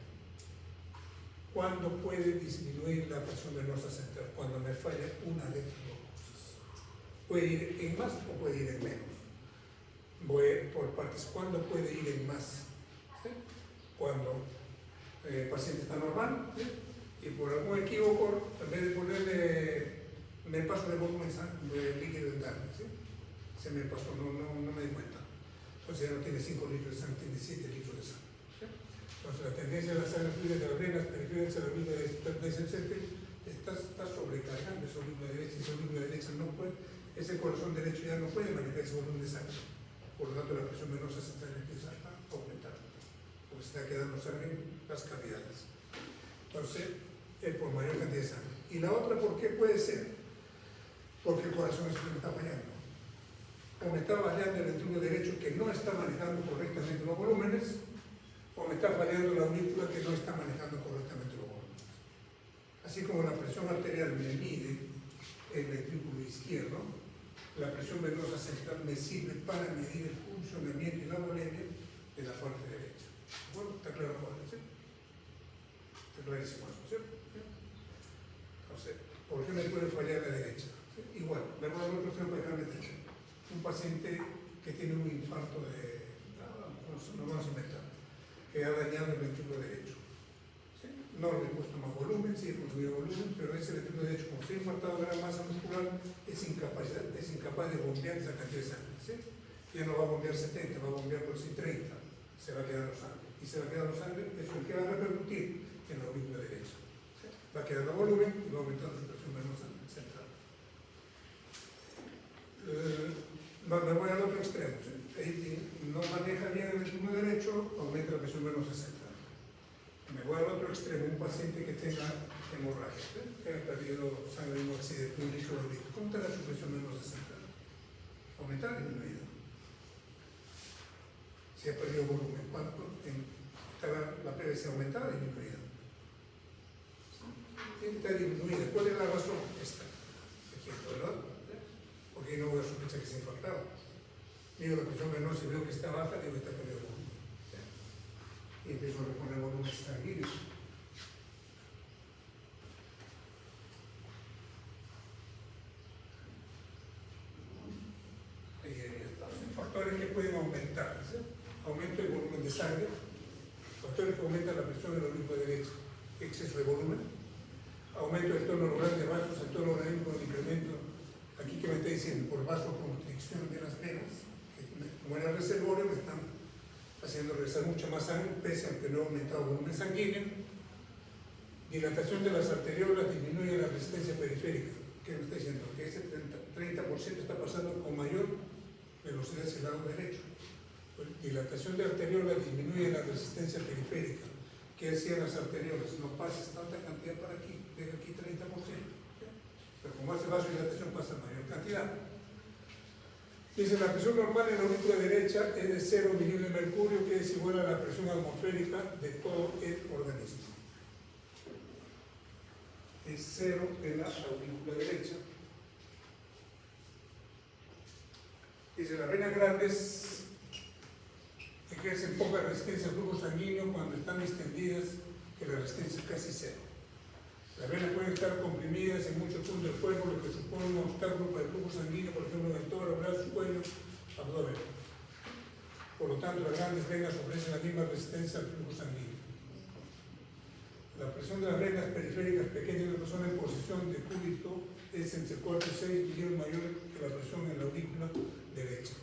¿Cuándo puede disminuir la presión venosa central? Cuando me falla una de estas dos cosas. ¿Puede ir en más o puede ir en menos? Voy por partes. ¿Cuándo puede ir en más? ¿Sí? Cuando el paciente está normal, ¿sí? Y por algún equívoco, en vez de ponerle me paso de volumen de líquido en darle, ¿sí? Se me pasó, no me di cuenta. Entonces ya no tiene 5 litros de sangre, tiene 7 litros de sangre. ¿Sí? Entonces la tendencia de la sangre fluye de las venas periféricas a la aurícula está sobrecargando esa aurícula derecha, y esa aurícula derecha no puede, ese corazón derecho ya no puede manejar ese volumen de sangre. Por lo tanto la presión venosa central empieza a aumentar, porque se está quedando sangre en las cavidades. Entonces, por mayor cantidad de sangre. Y la otra, ¿por qué puede ser? Porque el corazón me está fallando. O me está fallando el ventrículo derecho que no está manejando correctamente los volúmenes, o me está fallando la aurícula que no está manejando correctamente los volúmenes. Así como la presión arterial me mide el ventrículo izquierdo, la presión venosa central me sirve para medir el funcionamiento y la volemia de la parte derecha. Bueno, ¿está claro cuál es? Está clarísimo eso, ¿cierto? Entonces, ¿por qué me puede fallar la derecha? Igual, le voy a dar otro ejemplo de la derecha. Un paciente que tiene un infarto no vamos a inventar, que ha dañado el ventrículo derecho. ¿Sí? No le he puesto más volumen, sí he construido volumen, pero ese ventrículo derecho, como se ha infartado gran masa muscular, es incapaz de bombear esa cantidad de sangre. ¿Sí? Ya no va a bombear 70, va a bombear por sí 30, se va a quedar sangre. Y se va a quedar sangre, eso es que va a repercutir en la aurícula derecha. ¿Sí? Va quedando volumen y va aumentando su presión venosa central. Me voy al otro extremo. ¿Sí? No maneja bien el ventrículo derecho, aumenta la presión venosa central. Me voy al otro extremo, un paciente que tenga hemorragia, ¿sí? Que haya perdido sangre en un accidente, un líquido de ¿cómo está su presión venosa central? ¿Aumentar o disminuida? Si ha perdido volumen, ¿cuánto? ¿Está la PVC aumentada o disminuida? Está disminuida. ¿Cuál es la razón? Esta. Aquí, ¿verdad? Porque no voy a sospechar que se ha infartado. Digo la presión venosa y veo que está baja, digo que está perdiendo volumen. Y empiezo a reponer volumen sanguíneo. Factores que pueden aumentar, ¿sí? Aumento del volumen de sangre, factores que aumentan la presión del aurícula derecha, exceso de volumen, aumento del tono oral de vasos, el tono oral con incremento, aquí que me está diciendo, por vasoconstricción de las venas, que como era el reservorio, me están haciendo regresar mucha más sangre, pese a que no ha aumentado el volumen sanguíneo. Dilatación de las arteriolas disminuye la resistencia periférica. ¿Qué me está diciendo? Que ese 30% está pasando con mayor velocidad hacia el lado derecho. Dilatación de arteriolas disminuye la resistencia periférica. ¿Qué hacían las arteriolas? No pases tanta cantidad para aquí, deja aquí 30%. Pero como hace vasodilatación pasa mayor cantidad. Dice, la presión normal en la aurícula derecha es de 0 milímetros de mercurio, que es igual a la presión atmosférica de todo el organismo. Es 0 en la aurícula derecha. Dice, las venas grandes ejercen poca resistencia al flujo sanguíneo cuando están distendidas, que la resistencia es casi 0. Las venas pueden estar comprimidas en muchos puntos del cuerpo, lo que supone un obstáculo para el flujo sanguíneo, por ejemplo, en el tórax, brazo, cuello, abdomen. Por lo tanto, las grandes venas ofrecen la misma resistencia al flujo sanguíneo. La presión de las venas periféricas pequeñas de la persona en posición de cúbito es entre 4 y 6 millones mayor que la presión en la aurícula derecha.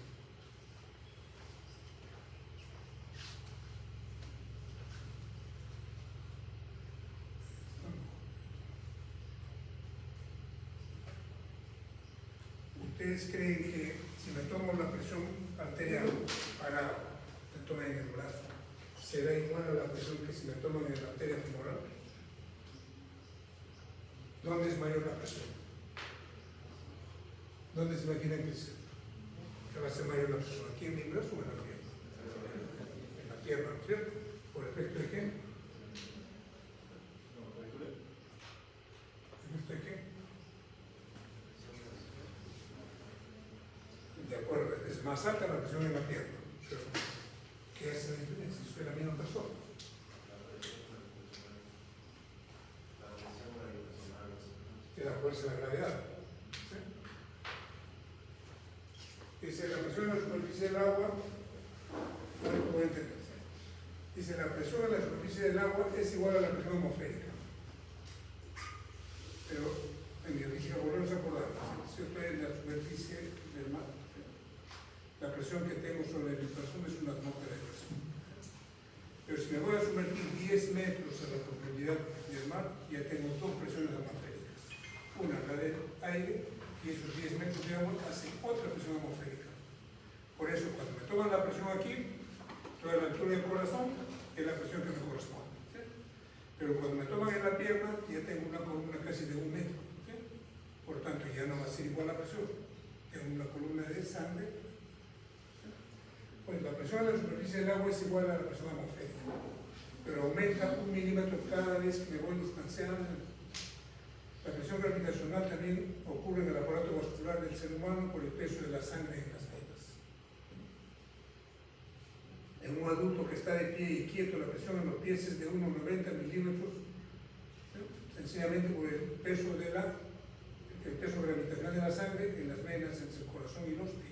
ustedes creen que si me tomo la presión arterial parado, me tomo en el brazo, será igual a la presión que si me tomo en la arteria femoral? ¿Dónde es mayor la presión? ¿Dónde se imaginan que va a ser mayor la presión? ¿Aquí en mi brazo o en la pierna? En la pierna, ¿no es cierto? ¿Por efecto de qué? ¿Efecto de qué? De acuerdo, es más alta la presión en la pierna. Pero, ¿qué hace la diferencia? Soy la misma persona. Es la fuerza de la gravedad. ¿Sí? Dice la presión en la superficie del agua, no lo puedo entender. Dice la presión en la superficie del agua es igual a la presión atmosférica. Pero en biofísica volvemos a acordar, si yo estoy en la superficie del mar, la presión que tengo sobre mi persona es una atmósfera de presión. Pero si me voy a sumergir 10 metros a la profundidad del mar, ya tengo dos presiones atmosféricas. Una, la del aire, y esos 10 metros de agua hacen otra presión atmosférica. Por eso, cuando me toman la presión aquí, toda la altura del corazón es la presión que me corresponde. ¿Sí? Pero cuando me toman en la pierna, ya tengo una columna casi de 1 metro. ¿Sí? Por tanto, ya no va a ser igual la presión. Tengo una columna de sangre. Pues la presión en la superficie del agua es igual a la presión atmosférica, pero aumenta 1 milímetro cada vez que me voy distanciando. La presión gravitacional también ocurre en el aparato vascular del ser humano por el peso de la sangre en las venas. En un adulto que está de pie y quieto, la presión en los pies es de 1,90 milímetros, ¿sí? Sencillamente por el peso gravitacional de la sangre en las venas entre el corazón y los pies.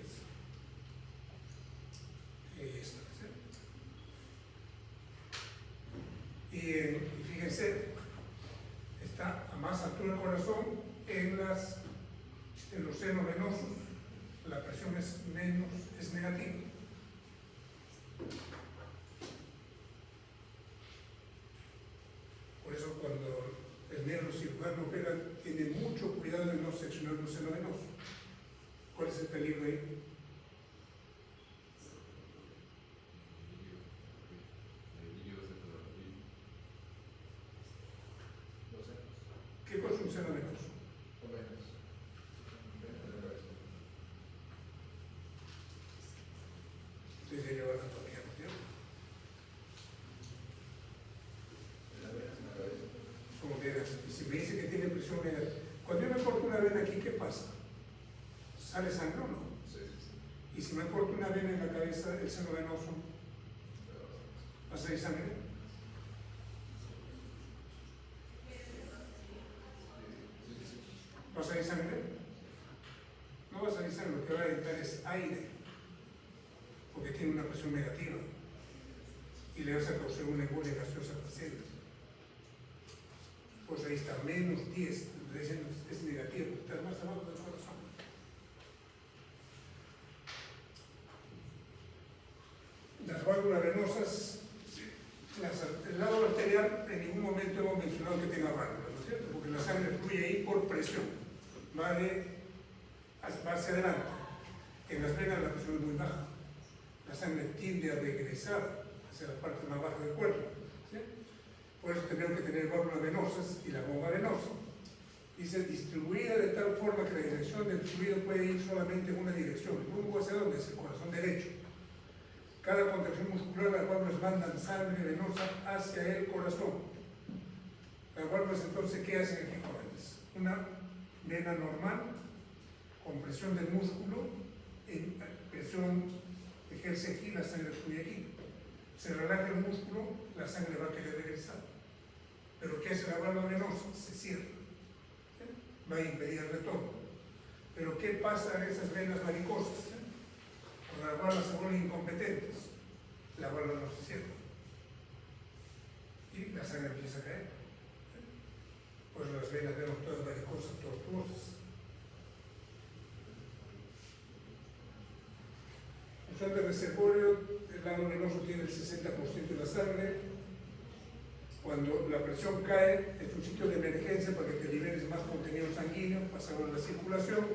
Y fíjense, está a más altura del corazón en los senos venosos, la presión es negativa. Por eso cuando el neurocirujano opera, tiene mucho cuidado de no seccionar un seno venoso. ¿Cuál es el peligro ahí? ¿Qué cosa es un seno venoso? Ustedes ya llevan anatomía, ¿no es cierto? Como venas. Y si me dice que tiene presión negativa, cuando yo me corto una vena aquí, ¿qué pasa? ¿Sale sangre o no? Sí. Y si me corto una vena en la cabeza, el seno venoso, ¿va a salir sangre? ¿Va a salir sangre? No va a salir sangre, lo que va a entrar es aire, porque tiene una presión negativa y le vas a causar una embolia gaseosa al paciente. Pues ahí está, -10, es negativo, está más abajo del corazón. Las válvulas venosas, el lado arterial en ningún momento hemos mencionado que tenga válvulas, ¿no es cierto? Porque la sangre fluye ahí por presión. Va hacia adelante. En las venas la presión es muy baja. La sangre tiende a regresar hacia la parte más baja del cuerpo. ¿Sí? Por eso tenemos que tener válvulas venosas y la bomba venosa. Dice distribuida de tal forma que la dirección del fluido puede ir solamente en una dirección. ¿El rumbo hacia dónde? Es el corazón derecho. Cada contracción muscular, las válvulas mandan sangre venosa hacia el corazón. Las válvulas entonces, ¿qué hacen aquí, jóvenes? Una vena normal, con presión del músculo, en presión ejerce aquí, la sangre fluye aquí. Se relaja el músculo, la sangre va a querer regresar. Pero ¿qué hace la válvula venosa? Se cierra. ¿Sí? Va a impedir el retorno. Pero ¿qué pasa en esas venas varicosas? Cuando las válvulas se vuelven incompetentes, la válvula no se cierra. Y la sangre empieza a caer. Pues las venas vemos todas varicosas, tortuosas. Usando el reservorio, el lado venoso tiene el 60% de la sangre. Cuando la presión cae, es un sitio de emergencia para que te liberes más contenido sanguíneo, pasarlo a la circulación.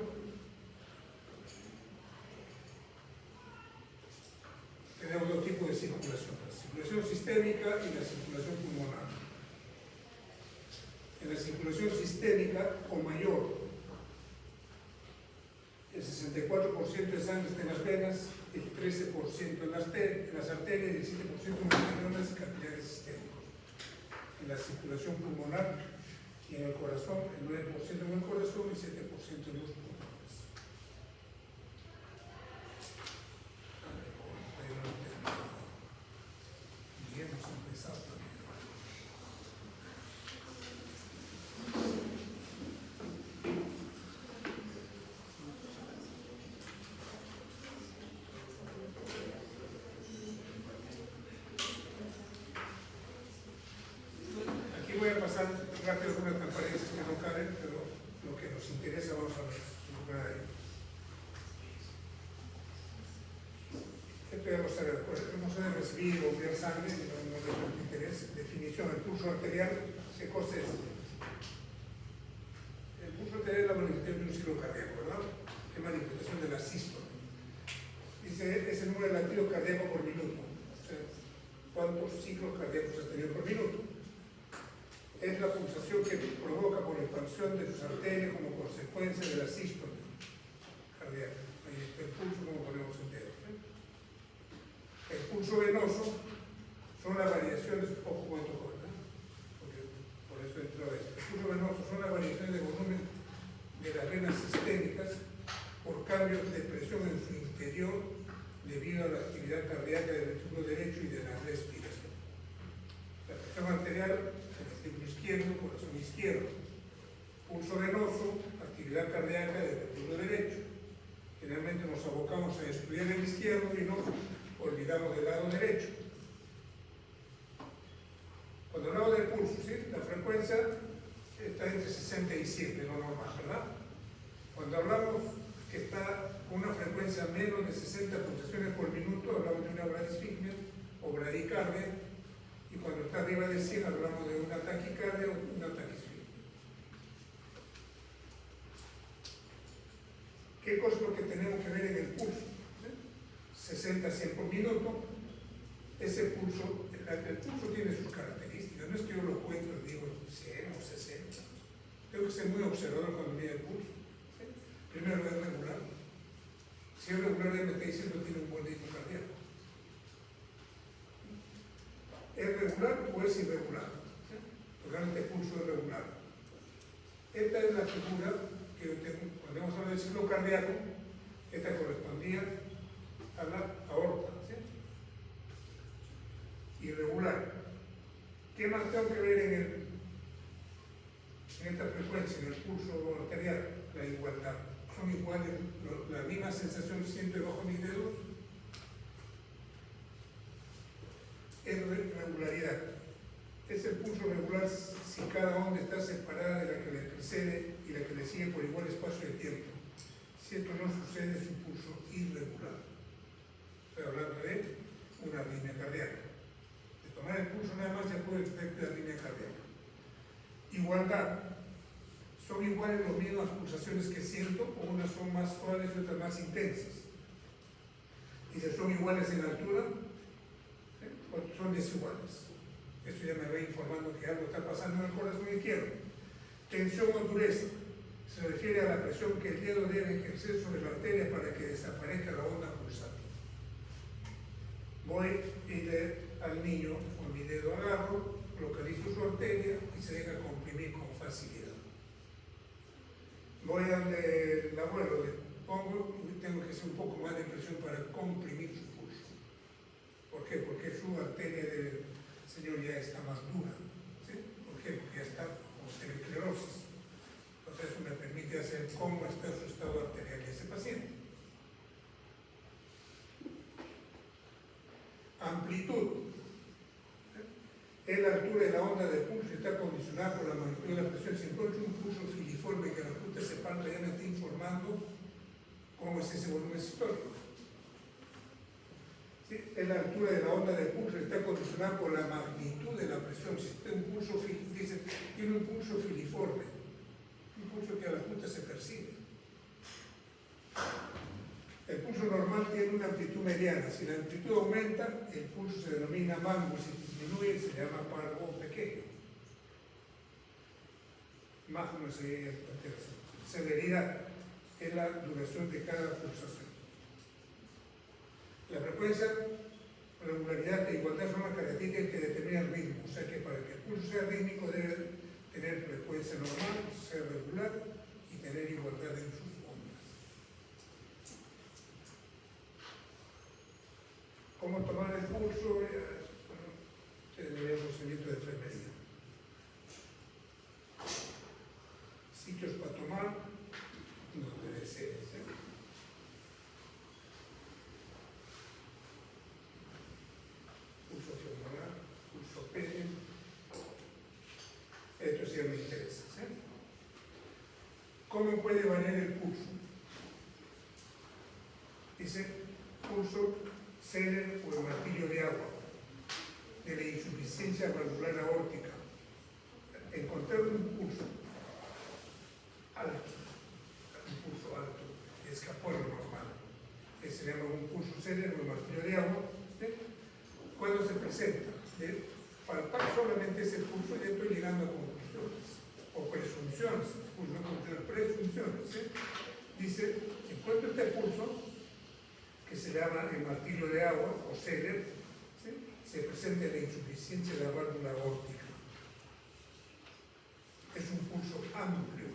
sistémica y la circulación pulmonar. En la circulación sistémica o mayor, el 64% de sangre está en las venas, el 13% en las arterias y el 7% en las neuronas y capilares sistémicos. En la circulación pulmonar y en el corazón, el 9% en el corazón y el 7% en los pulmones. Bien, hemos empezado también. Aquí voy a pasar rápido algunas transparencias que no caben, pero lo que nos interesa vamos a recuperar ahí. Esto ya lo sabe, no se debe recibir o enviar sangre, no es de interés. Definición, el pulso arterial, ¿qué cosa es? El pulso arterial es la manifestación de un ciclo cardíaco, ¿verdad? Es manifestación de la sístole. Dice, es el número de latidos cardíacos por minuto. O sea, ¿cuántos ciclos cardíacos has tenido por minuto? Es la pulsación que provoca por la expansión de sus arterias como consecuencia de la sístole cardíaca. Ahí está el pulso, como ponemos entero. El pulso venoso son las variaciones, ojo con esto, porque por eso entró esto. El pulso venoso son las variaciones de volumen de las venas sistémicas por cambios de presión en su interior debido a la actividad cardíaca del ventrículo derecho y de la respiración. La presión arterial, el ventrículo izquierdo, corazón izquierdo. Pulso venoso, actividad cardíaca del ventrículo derecho. Generalmente nos abocamos a estudiar el izquierdo y nos olvidamos del lado derecho. Cuando hablamos del pulso, ¿sí? La frecuencia está entre 60 y 100, lo normal, ¿verdad? Cuando hablamos que está con una frecuencia menos de 60 pulsaciones por minuto, hablamos de una bradisfigmia o bradicardia, y cuando está arriba de 100 hablamos de una taquicardia o una taquisfigmia. ¿Qué cosa es lo que tenemos que ver en el pulso? 60 a 100 por minuto. Ese pulso, el pulso tiene sus características. No es que yo lo cuento y digo 100 o 60. Tengo que ser muy observador cuando mide el pulso. ¿Sí? Primero es regular. Si es regular, me está diciendo que tiene un buen ritmo cardíaco. ¿Es regular o es irregular? ¿Sí? Porque realmente el pulso es regular. Esta es la figura que yo tengo. Cuando hemos hablado del ciclo cardíaco, esta correspondía a la aorta, ¿sí? Irregular. ¿Qué más tengo que ver en esta frecuencia, en el pulso arterial? La igualdad. Son iguales, la misma sensación siento bajo mis dedos. Es regularidad. Es el pulso regular si cada onda está separada de la que le precede y la que le sigue por igual espacio de tiempo. Si esto no sucede, es un pulso irregular. Estoy hablando de una arritmia cardíaca. De tomar el pulso nada más ya puede detectar la arritmia cardíaca. Igualdad. Son iguales las mismas pulsaciones que siento, o unas son más suaves y otras más intensas. Y si son iguales en altura, o son desiguales. Esto ya me va informando que algo está pasando en el corazón izquierdo. Tensión o dureza. Se refiere a la presión que el dedo debe ejercer sobre la arteria para que desaparezca la onda pulsante. Voy al niño con mi dedo agarro, localizo su arteria y se deja comprimir con facilidad. Voy al abuelo, le pongo y tengo que hacer un poco más de presión para comprimir su pulso. ¿Por qué? Porque su arteria del señor ya está más dura. ¿Sí? ¿Por qué? Porque ya está con esclerosis. Entonces eso me permite hacer cómo está su estado arterial de ese paciente. Amplitud. Es la altura de la onda de pulso, está condicionada por la magnitud de la presión. Si encuentro un pulso filiforme que la punta se parta, ya me está informando cómo es ese volumen sistólico. ¿Sí? Es la altura de la onda de pulso, está condicionada por la magnitud de la presión. Si tiene un pulso, dice, tiene un pulso filiforme, un pulso que a la punta se percibe. El pulso normal tiene una amplitud mediana. Si la amplitud aumenta, el pulso se denomina mango. Si disminuye, se llama pargo pequeño. Magno es severidad, es la duración de cada pulsación. La frecuencia, regularidad e igualdad son las características que determinan el ritmo. O sea que para que el pulso sea rítmico debe tener frecuencia normal, ser regular y tener igualdad en sus ondas. ¿Cómo tomar el pulso? Tendría un procedimiento de enfermería. Sitios para tomar, donde desees. Pulso femoral, pulso pene. Esto sí me interesa. ¿Cómo puede variar el pulso? Dice pulso Zeller o el martillo de agua, de la insuficiencia valvular aórtica. Encontrar un pulso alto, que escapó a lo normal, que se llama un pulso Zeller o el martillo de agua. Cuando se presenta, de palpar solamente ese pulso, ya estoy llegando a conclusiones o presunciones, no conclusiones, presunciones. Dice, encuentro este pulso que se llama el martillo de agua o Zeller, se presenta la insuficiencia de la válvula aórtica. Es un pulso amplio,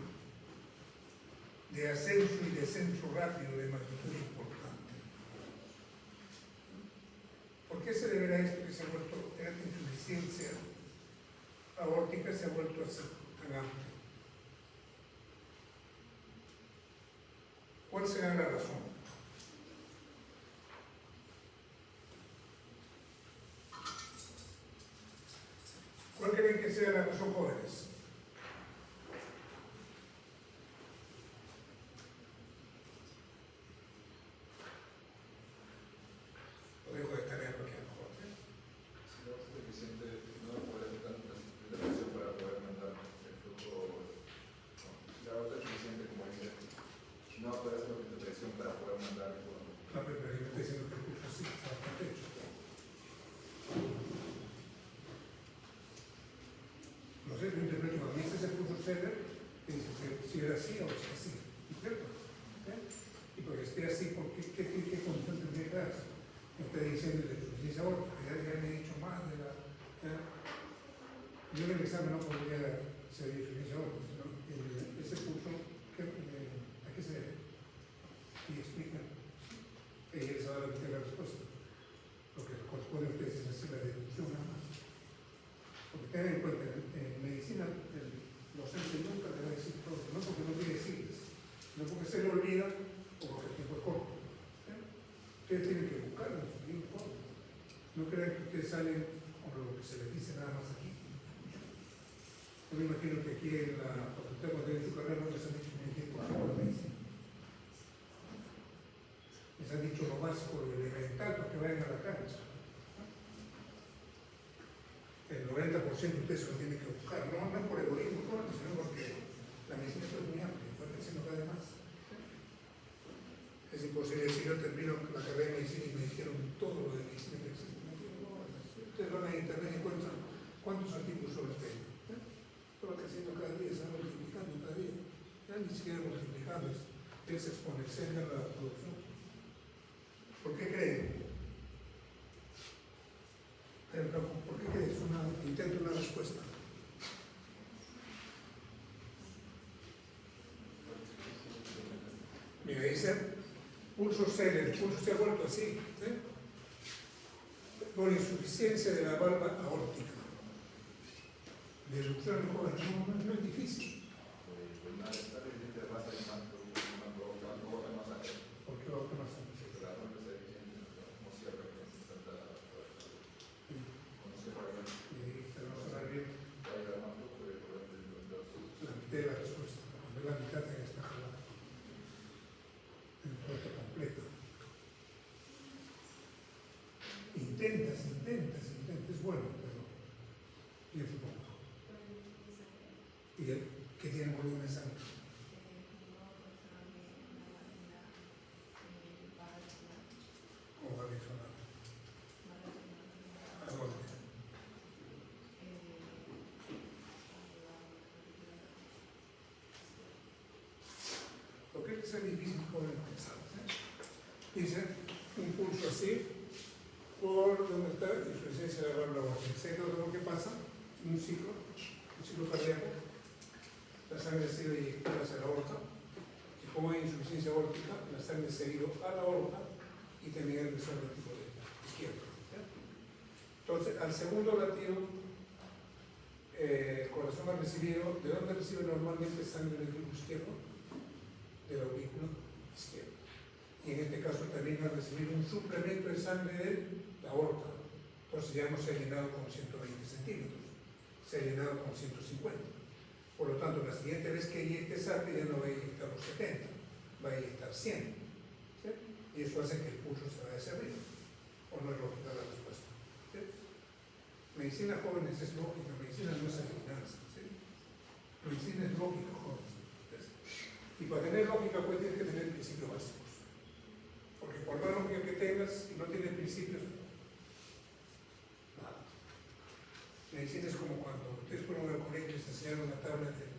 de ascenso y descenso rápido, de magnitud importante. ¿Por qué se deberá esto que se ha vuelto, esta insuficiencia aórtica se ha vuelto así, tan amplia? ¿Cuál será la razón? ¿Cuál creen que sea la razón, jóvenes? Lo dejo de tarea porque a lo mejor. Si no es suficiente, no puede hacer tanta presión para poder mandar el flujo. Si la otra es suficiente, como dice, no puede hacer presión para poder mandar el flujo. No, pero yo estoy diciendo que el pulso así está bastante hecho. No sé, yo interpreto cuando dice ese pulso Zeller, que dice si era así o es así, ¿cierto? Y porque esté así, ¿qué condición tendría que darse? Me está diciendo de insuficiencia aórtica, ya me he dicho más de la. Yo en el examen no podría ser de insuficiencia aórtica, sino ese pulso, ¿a qué se debe? Y explica, ella les va a dar la respuesta. Lo que corresponde a ustedes es hacer la deducción nada más. Porque tengan en cuenta, en medicina el docente nunca te va a decir todo, no porque no quiere decirles, no porque se le olvida o porque el tiempo es corto. Ustedes tienen que buscarlo en su tiempo. No crean que ustedes salen con lo que se les dice nada más aquí. Yo me imagino que aquí en la facultad, cuando tienen su carrera, no les han dicho ni el tiempo de la medicina. Les han dicho lo básico, lo elemental, para que vayan a la cancha. El 90% ustedes se lo tienen que buscar, no por egoísmo, sino porque la medicina es muy amplia, está creciendo cada vez más. Es imposible decir, yo termino la carrera de medicina y me dijeron todo lo de medicina que existe. Ustedes van a internet y encuentran cuántos artículos sobre el tema. Esto va creciendo cada día, se va multiplicando cada día. Ya ni siquiera multiplicando, es exponencial la producción. ¿Por qué creen? ¿Por qué crees? Intento una respuesta. Mira, dice pulso Zeller, el pulso se ha vuelto así, por insuficiencia de la válvula aórtica. Deducción de jóvenes no es difícil. ¿Por qué va a más antes? De la respuesta, cuando la mitad ya está jalada en el proyecto completo. Intentas, es bueno, pero pienso un poco. ¿Y el que tiene volumen de sangre? es difícil como pensar. Dice, un pulso así, por donde está insuficiencia de la válvula aórtica. ¿Sabes lo que pasa? Un ciclo cardíaco, la sangre se iba inyectada hacia la aorta, y como hay insuficiencia aórtica, la sangre se ha ido a la aorta y termina el desorden tipo de izquierdo. Entonces, al segundo latido, el corazón ha recibido, ¿de dónde recibe normalmente sangre del grupo izquierdo? Del aurículo izquierdo. Y en este caso también ha recibido un suplemento de sangre de la aorta. Entonces ya no se ha llenado con 120 centímetros, se ha llenado con 150. Por lo tanto, la siguiente vez que inyecte sangre ya no va a inyectar los 70, va a inyectar 100. ¿Sí? Y eso hace que el pulso se vaya hacia arriba. ¿O no es lógica la respuesta? ¿Sí? Medicina jóvenes es lógica, medicina no es adivinanza. ¿Sí? Medicina es lógica, jóvenes. Y para tener lógica, pues tienes que tener principios básicos. Porque por más lógica que tengas, si no tienes principios, nada. Medicina es como cuando ustedes fueron al colegio y se enseñaron una tabla del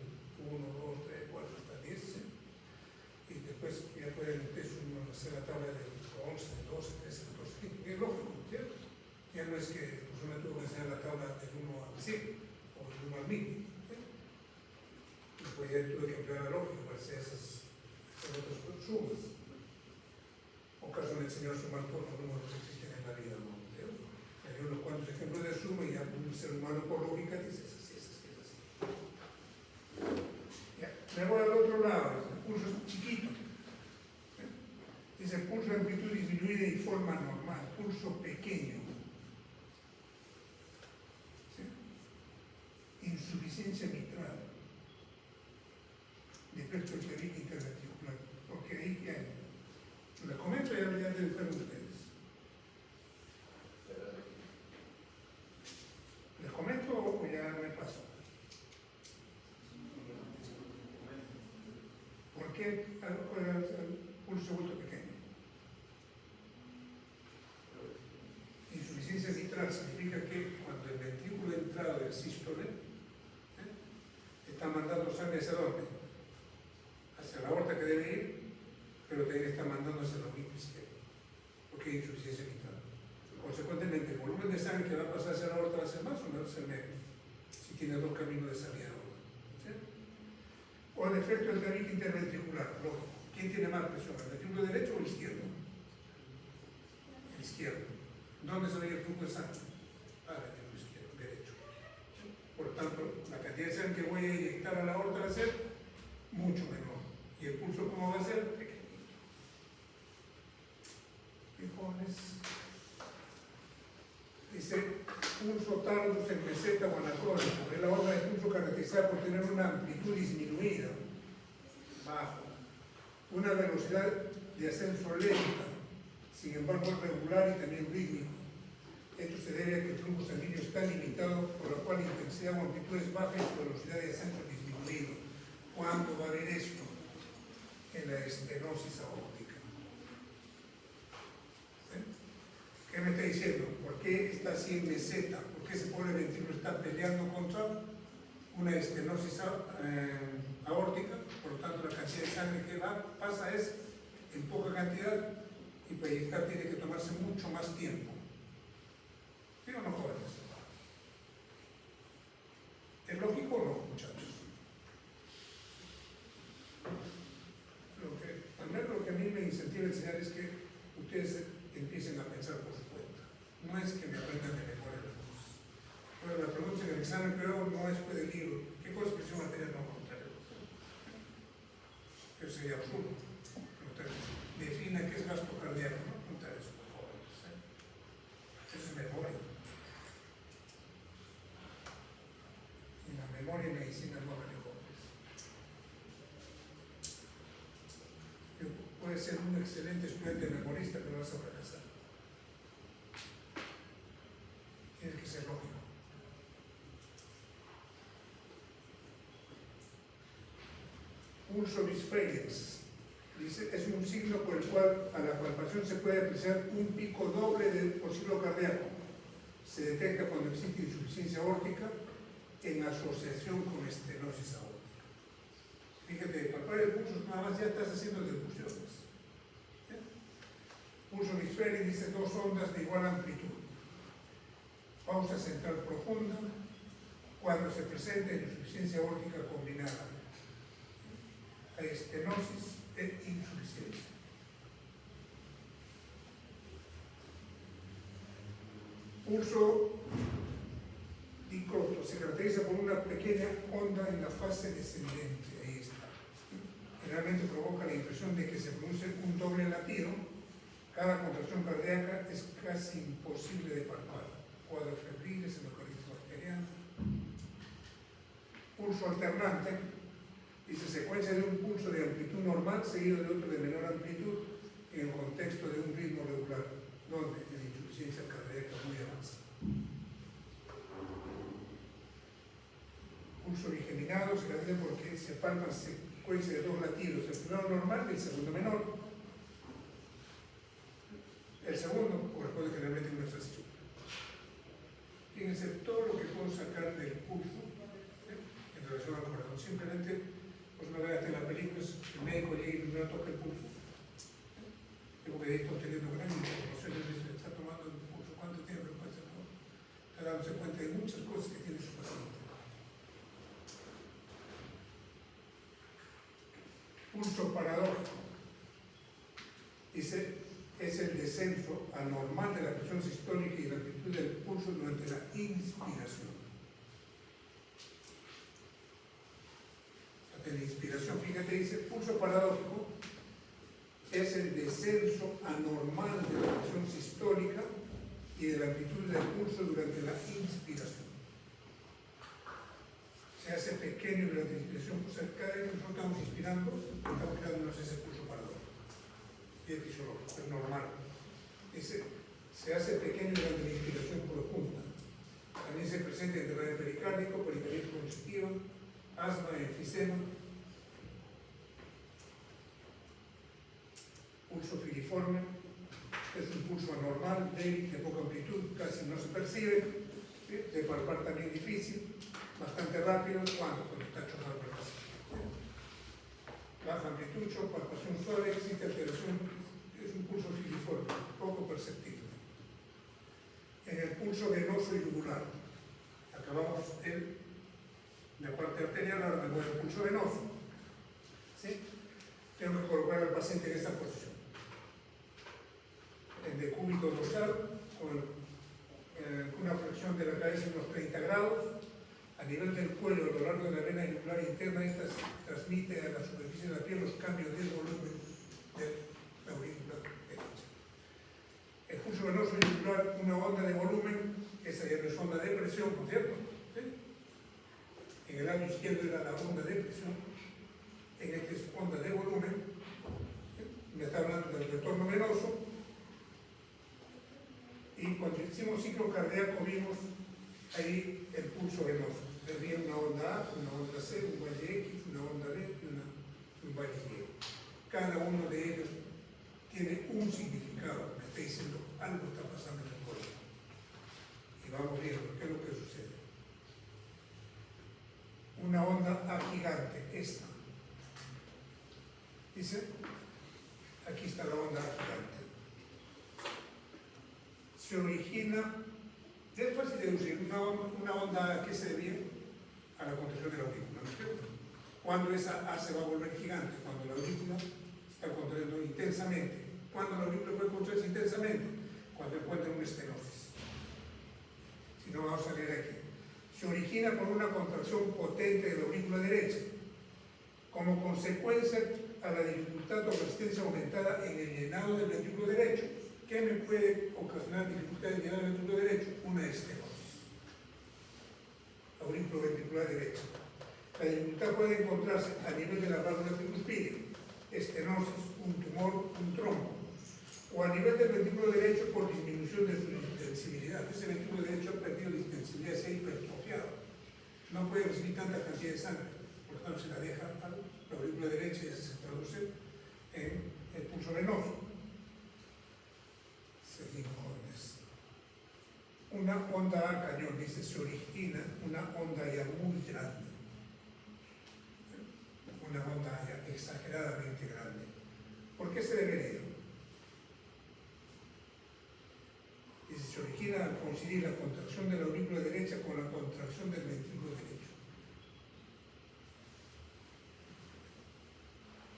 1, 2, 3, 4, hasta 10, ¿sí? Y después ya pueden ustedes hacer la tabla del 11, del 12, 13, 14, 15. Es lógico, ¿cierto? Ya no es que pues, uno tuvo que enseñar la tabla del 1 al 100 o del 1 al 1000. Después ya tuve que emplear la lógica para hacer esas otras sumas. O caso me enseñó a sumar todos los números que existen en la vida, ¿no? Hay unos cuantos ejemplos de suma y ya un ser humano por lógica dice es así, es así, es así. Ya. Me voy al otro lado, el pulso es chiquito. Dice pulso de amplitud disminuida y forma normal, pulso pequeño. ¿Sí? Insuficiencia mitral. Defecto del tabique interventricular. Porque ahí que hay. La comento ya deben ver ustedes. ¿Les comento o ya me paso? ¿Por qué el pulso vuelto pequeño? Insuficiencia mitral significa que cuando el ventrículo de entrada del sístole está mandando sangre hacia dónde? Hacia la aorta que debe ir, pero también está mandando hacia el aurículo izquierdo, porque hay insuficiencia mitral. Consecuentemente, el volumen de sangre que va a pasar hacia la aorta va a ser más o menos el menos, si tiene dos caminos de salida. ¿Sí? O el efecto del tabique interventricular, lógico. ¿Quién tiene más presión, el ventrículo derecho o el izquierdo? El izquierdo. ¿Dónde se ve el flujo de sangre? Al ventrículo izquierdo, derecho. Por lo tanto, la cantidad de sangre que voy a inyectar a la aorta va a ser mucho menor. ¿Y el pulso cómo va a ser? Pequeñito. ¿Qué jóvenes? Dice, pulso tardus en meseta o anacrónico. Es la onda de pulso caracterizada por tener una amplitud disminuida, bajo, una velocidad de ascenso lenta, sin embargo regular y también rítmico. Esto se debe a que el flujo sanguíneo está limitado, por lo cual la intensidad o amplitud es baja y su velocidad de ascenso disminuido. ¿Cuándo va a haber esto? En la estenosis aórtica. ¿Qué me está diciendo? ¿Por qué está así en meseta? ¿Por qué ese pobre ventrículo está peleando contra una estenosis aórtica? Por lo tanto, la cantidad de sangre que pasa es en poca cantidad y para inyectar tiene que tomarse mucho más tiempo. ¿Sí o no, jóvenes? ¿Es lógico o no, muchachos? Al menos lo que a mí me incentiva a enseñar es que ustedes empiecen a pensar por su cuenta. No es que me aprendan de memoria las cosas. Bueno, la pregunta en el examen, pero no es del libro. ¿Qué cosa es presión arterial no contraria? Eso sería absurdo. Defina qué es gasto cardíaco, no contar eso, por favor. Eso es memoria. Y la memoria en medicina no vale jóvenes. Puedes ser un excelente estudiante memorista, pero vas a fracasar. Tienes que ser lógico. Pulso disfregens. Dice, es un signo por el cual a la palpación se puede apreciar un pico doble del ciclo cardíaco. Se detecta cuando existe insuficiencia aórtica en asociación con estenosis aórtica. Fíjate, palpar el pulso nada más ya estás haciendo deducciones. Pulso hemisférico dice dos ondas de igual amplitud. Pausa central profunda cuando se presenta insuficiencia aórtica combinada a estenosis e insuficiencia. Pulso dicoto se caracteriza por una pequeña onda en la fase descendente. Ahí está. Generalmente provoca la impresión de que se produce un doble latido. Cada contracción cardíaca es casi imposible de palpar. Cuadros febriles, endocardismo bacteriano. Pulso alternante dice secuencia de un pulso de amplitud normal seguido de otro de menor amplitud en el contexto de un ritmo regular, donde en insuficiencia cardíaca muy avanzada. Pulso bigeminado se caracteriza porque se palpan secuencia de dos latidos, el primero normal y el segundo menor. El segundo corresponde generalmente a una extracción. Fíjense todo lo que puedo sacar del pulso en relación al corazón. Simplemente, pues no veas en la película, el médico llega y primero toca el pulso. Porque de ahí está obteniendo gran información, está tomando el pulso, cuánto tiempo pasa, ¿no? Está dándose cuenta de muchas cosas que tiene su paciente. Pulso paradójico. Dice, es el descenso anormal de la presión sistólica y la amplitud del pulso durante la inspiración. De la inspiración, fíjate, dice, pulso paradójico es el descenso anormal de la presión sistólica y de la amplitud del pulso durante la inspiración. Se hace pequeño durante la inspiración, o sea, cada vez que nosotros estamos inspirando, estamos creándonos ese pulso paradójico. Y es fisiológico, es normal. Dice, se hace pequeño durante la inspiración profunda. También se presenta en derrame pericárdico, pericarditis congestiva, asma, enfisema. Pulso filiforme, es un pulso anormal, débil, de poca amplitud, casi no se percibe, ¿sí? De palpar también difícil, bastante rápido, cuando está chocado por el paciente. Baja amplitud, palpación suave, existe alteración, es un pulso filiforme, poco perceptible. En el pulso venoso y yugular, acabamos la parte arterial, ahora me voy al pulso venoso. ¿Sí? Tengo que colocar al paciente en esta posición. En decúbito dorsal, con una flexión de la cabeza unos 30 grados. A nivel del cuello, a lo largo de la vena yugular interna, esta transmite a la superficie de la piel los cambios de volumen de la aurícula derecha. El pulso venoso yugular, una onda de volumen, esa ya no es onda de presión, ¿no es cierto? ¿Sí? En el lado izquierdo era la onda de presión, en este es onda de volumen. ¿Sí? Me está hablando del retorno venoso. Y cuando hicimos ciclo cardíaco vimos ahí el pulso venoso. Había una onda A, una onda C, un valle X, una onda B y un valle Y. Cada uno de ellos tiene un significado. Me está diciendo algo está pasando en el corazón. Y vamos viendo qué es lo que sucede. Una onda A gigante, esta. Dice, aquí está la onda A gigante. Se origina, es fácil deducir, una onda A que se debía a la contracción de la aurícula, ¿no es cierto? Cuando esa A se va a volver gigante, cuando la aurícula está contrayendo intensamente. ¿Cuándo la aurícula puede contraerse intensamente? Cuando encuentra una estenosis. Si no, vamos a leer aquí. Se origina por una contracción potente de la aurícula derecha, como consecuencia a la dificultad o resistencia aumentada en el llenado del ventrículo derecho. ¿Qué me puede ocasionar dificultad en llenar el ventrículo derecho? Una estenosis. Aurículo ventricular derecha. La dificultad puede encontrarse a nivel de la válvula tricuspidea, estenosis, un tumor, un trombo, o a nivel del ventrículo derecho por disminución de su distensibilidad. Ese ventrículo derecho ha perdido distensibilidad, se ha hipertrofiado. No puede recibir tanta cantidad de sangre, por lo tanto se la deja a la aurícula derecha y se traduce en el pulso venoso. Seguimos jóvenes. Una onda A cañón, dice, se origina una onda ya muy grande. Una onda qué se debería? Dice, se origina al coincidir la contracción de la aurícula derecha con la contracción del ventrículo derecho.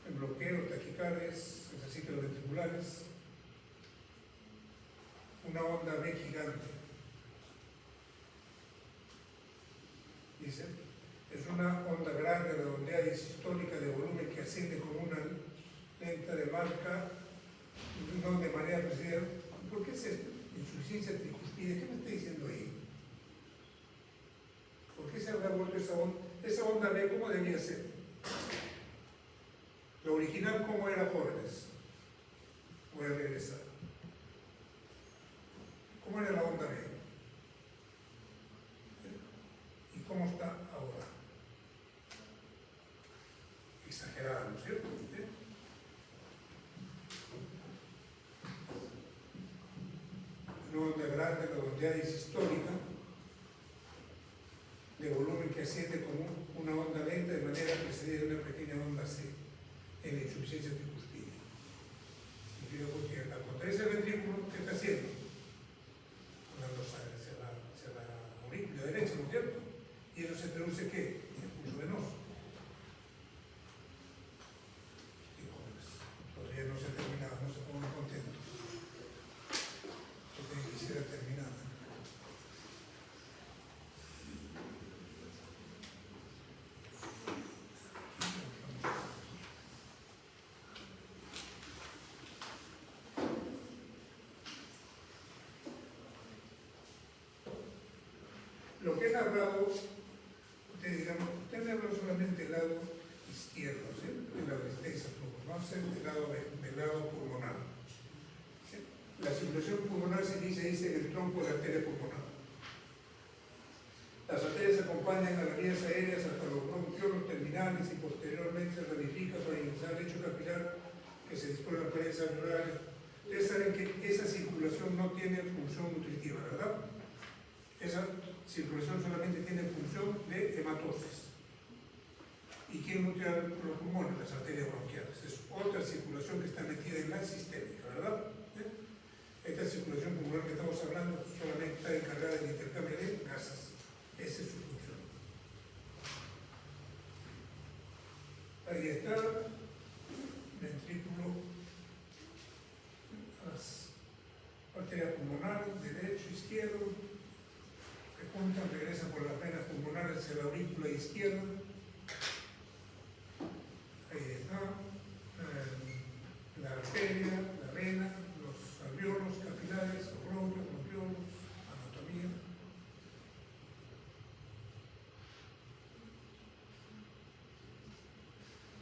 El bloqueo, taquicardias, ejercicios ventriculares, una onda B gigante. Dice, es una onda grande, redondeada y sistólica de volumen que asciende con una lenta de marca, no de manera precisa. ¿Por qué es esto? Insuficiencia tricuspide. ¿Qué me está diciendo ahí? ¿Por qué se habrá vuelto esa onda? Esa onda B, ¿cómo debía ser? La original, ¿cómo era, jóvenes? Voy a regresar. ¿Cómo era la onda B? ¿Y cómo está ahora? Exagerada, ¿no es cierto? Una onda grande, redondeada y sistólica, de volumen que asciende como una onda lenta de manera precedida de una pequeña onda C en la insuficiencia tricuspide. Significa porque al contraerse el ventrículo, ¿qué está haciendo? Mandando sangre hacia la aurícula derecha, ¿no es cierto? Y eso se traduce ¿qué? En el pulso venoso. Y jóvenes, todavía no se ha terminado, no se pongan contentos. Porque quisiera terminar. Lo que he narrado, usted me habló solamente del lado izquierdo, ¿sí? De la resistencia pulmonar, del lado pulmonar. ¿Sí? La circulación pulmonar se dice en el tronco de la arteria pulmonar. Las arterias acompañan a las vías aéreas hasta los bronquiolos terminales y posteriormente se ramifican para ingresar al lecho capilar que se dispone en las paredes alveolares. Ustedes saben que esa circulación no tiene función nutritiva, ¿verdad? Esa circulación solamente tiene función de hematosis. ¿Y quién nutre a los pulmones? Las arterias bronquiales. Es otra circulación que está metida en la sistémica, ¿verdad? Esta circulación pulmonar que estamos hablando solamente está encargada del intercambio de gases. Esa es su función. Ahí está, ventrículo, las arterias pulmonares, derecho, izquierdo, se juntan, regresan por las venas pulmonares hacia la aurícula izquierda. Ahí está, la arteria, la vena, los alveolos capilares, los bronquiolos, anatomía.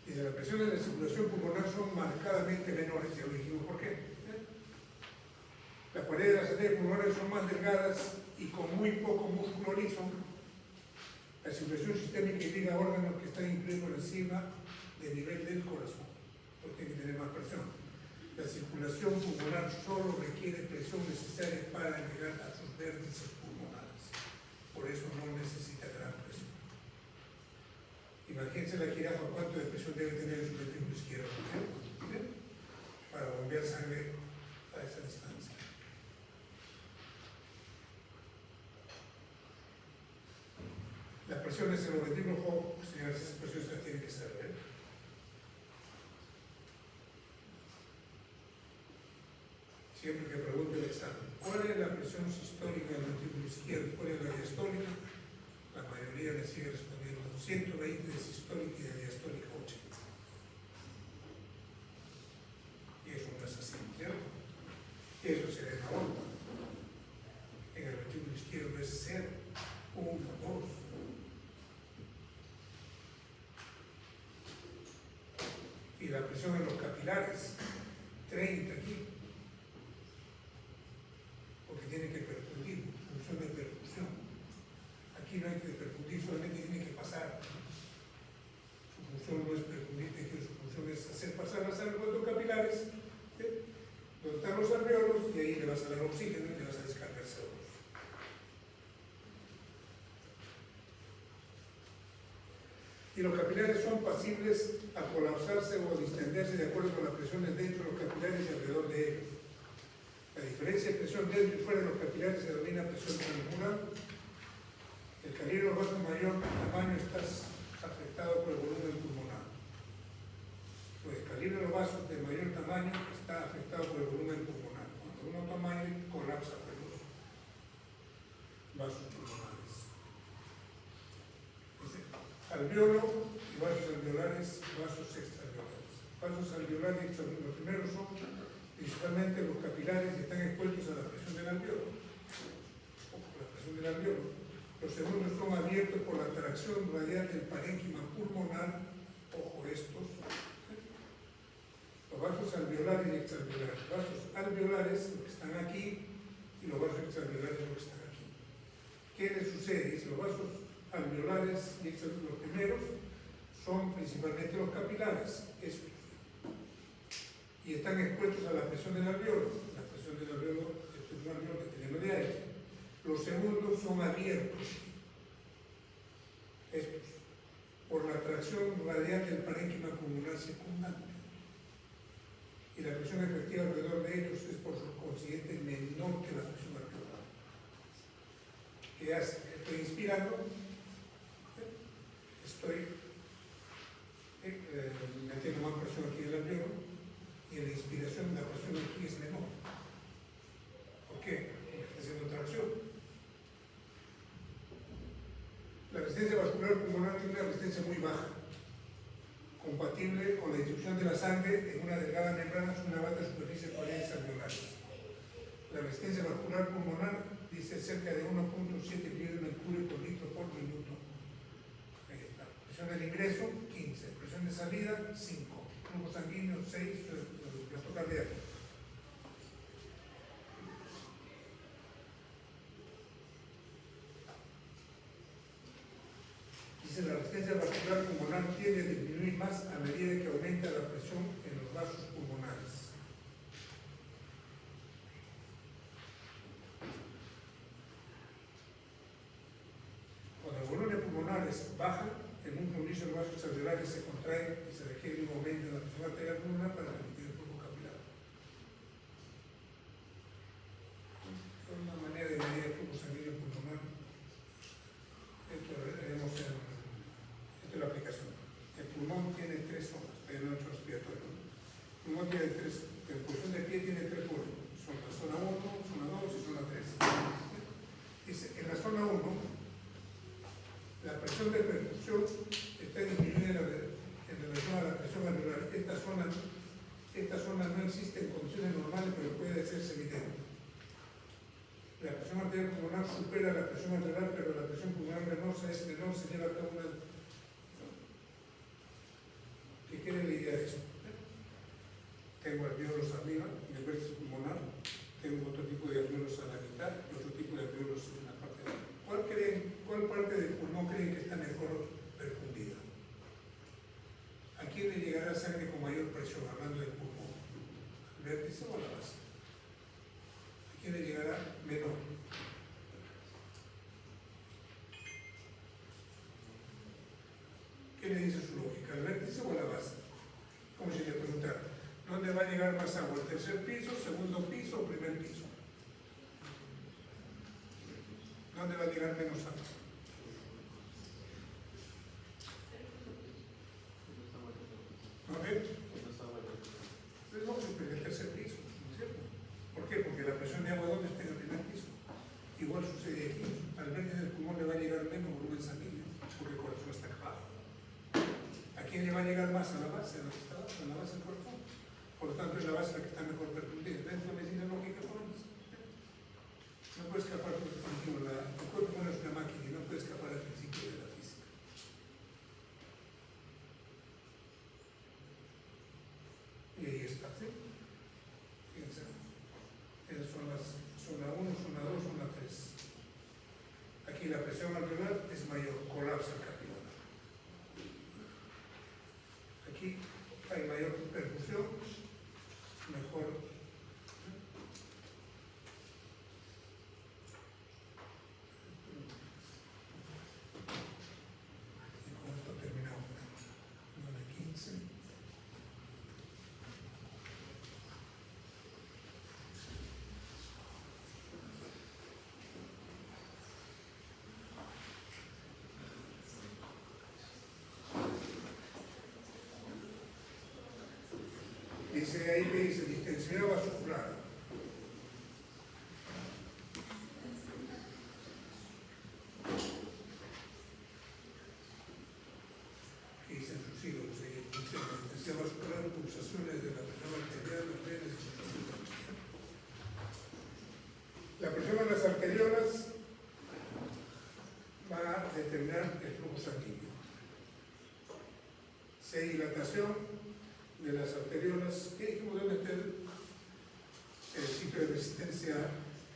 Y de las presiones de la circulación pulmonar son marcadamente menores, ya lo dijimos, ¿por qué? Las paredes de las arterias pulmonares son más delgadas y con muy poco músculo liso. La circulación sistémica irriga órganos que están incluidos por encima del nivel del corazón, porque tiene que tener más presión. La circulación pulmonar solo requiere presión necesaria para llegar a sus vértices pulmonares. Por eso no necesita gran presión. Imagínense la jirafa, cuánto de presión debe tener en su ventrículo izquierdo, ¿sí? Para bombear sangre a esa distancia. Las presiones en los ventrículos, señores, esas presiones las tienen que saber. Siempre que pregunte el examen, ¿cuál es la presión sistólica del ventrículo izquierdo? ¿Cuál es la diastólica? La mayoría le sigue respondiendo 120 de sistólica y de diastólica 80. Y eso no es así, ¿cierto? Eso sería una onda. En el ventrículo izquierdo es 0, 1, 2. Y la presión en los capilares, 30 aquí. Porque tiene que perfundir, función de perfusión. Aquí no hay que perfundir, solamente tiene que pasar. Su función no es perfundir, su función es hacer pasar la sangre por los capilares, donde están los alveolos, y ahí le vas a dar oxígeno y le vas a descargar CO2. Y los capilares son pasibles a colapsarse o a distenderse de acuerdo con las presiones dentro de los capilares y alrededor de ellos. La diferencia de presión dentro y fuera de los capilares se denomina presión transmural. El calibre de los vasos mayor tamaño está afectado por el volumen pulmonar. Pues el calibre de los vasos de mayor tamaño está afectado por el volumen pulmonar. Cuando uno tamaño colapsa por los vasos pulmonares. Dice, alveolo y vasos alveolares, vasos extraalveolares. Vasos alveolares y extraalveolares. Los primeros son principalmente los capilares y están expuestos a la presión del alveolo. La presión del alveolo. Los segundos son abiertos por la tracción radial del parénquima pulmonar, ojo estos, los vasos alveolares y extraalveolares. Los vasos alveolares, los que están aquí, y los vasos extraalveolares, los que están aquí. ¿Qué les sucede? Dice, los vasos alveolares y extraalveolares, los primeros, son principalmente los capilares, estos, y están expuestos a la presión del alveolo. La presión del alveolo, esto es un alveolo que está lleno de aire. Los segundos son abiertos, estos, por la tracción radial del parénquima pulmonar circundante. Y la presión efectiva alrededor de ellos es por su consiguiente menor que la presión alveolar. ¿Qué hace? Estoy inspirando, estoy metiendo más presión aquí en el alveolo, y en la inspiración la presión aquí es menor. ¿Por qué? Porque está haciendo tracción. La resistencia vascular pulmonar tiene una resistencia muy baja, compatible con la distribución de la sangre en una delgada membrana sobre una vasta superficie de paredes alveolares. La resistencia vascular pulmonar dice cerca de 1.7 millones de mercurio por litro por minuto. Ahí está. Presión del ingreso, 15. Presión de salida, 5. Flujo sanguíneo, 6. Gasto cardíaco. La resistencia vascular pulmonar tiende a disminuir más a medida que aumenta la presión en los vasos pulmonares. Cuando el volumen pulmonar es baja, en un condicio de los vasos alveolares se contraen y se requiere un aumento de la presión arterial pulmonar para permitir el flujo capilar. Es una manera de medir el flujo sanguíneo pulmonar. Esto lo veremos en la aplicación. El pulmón tiene 3 zonas, hay un otro respiratorio. El pulmón tiene 3, en posición de pie tiene 3 polos. Son la zona 1, zona 2 y zona 3. Dice, en la zona 1, la presión de perfusión está disminuida en relación a la presión alveolar. Esta zona no existe en condiciones normales, pero puede hacerse evidente. La presión arterial pulmonar supera la presión alveolar, pero la presión pulmonar venosa es menor, se lleva a cabo una... ¿Qué quiere la idea de esto? Tengo alveolos arriba, en el vértice pulmonar, tengo otro tipo de alveolos a la mitad y otro tipo de alveolos en la parte de arriba. ¿Cuál parte del pulmón creen que está mejor perfundida? ¿A quién le llegará sangre con mayor presión, hablando del pulmón? ¿Al vértice o a la base? ¿A quién le llegará menor? ¿Qué le dice su lógica? ¿Al vértice o a la base? Como si le preguntara, ¿dónde va a llegar más agua? ¿El tercer piso, segundo piso o primer piso? ¿Dónde va a llegar menos agua? ¿No ves? Es lógico, en el tercer piso, ¿no es cierto? ¿Por qué? Porque la presión de agua, ¿dónde está en el primer piso? Igual sucede aquí. Al vértice del pulmón le va a llegar menos volumen sanguíneo, porque el corazón está acabado. ¿A quién le va a llegar más? A la base, a la que está abajo, a la base del corazón. Por lo tanto, es la base la que está mejor perfundida. Dentro de la medicina lógica, no puede escapar del principio. El cuerpo humano es una máquina y no puede escapar al principio de la física. Y ahí está, ¿sí? Fíjense. Esas son las zona 1, zona 2, zona 3. Aquí la presión alveolar es mayor, colapsa el capilar. Aquí hay mayor perfusión, mejor. Y con esto terminamos. ve ahí que dice distensibilidad vascular. Que dicen sus siglos, distensibilidad vascular, pulsaciones de la presión arterial, las venas y sus órganos. La presión en las arteriolas va a determinar el flujo sanguíneo. Si hay dilatación de las arteriolas, ¿qué dijimos de meter el sitio de resistencia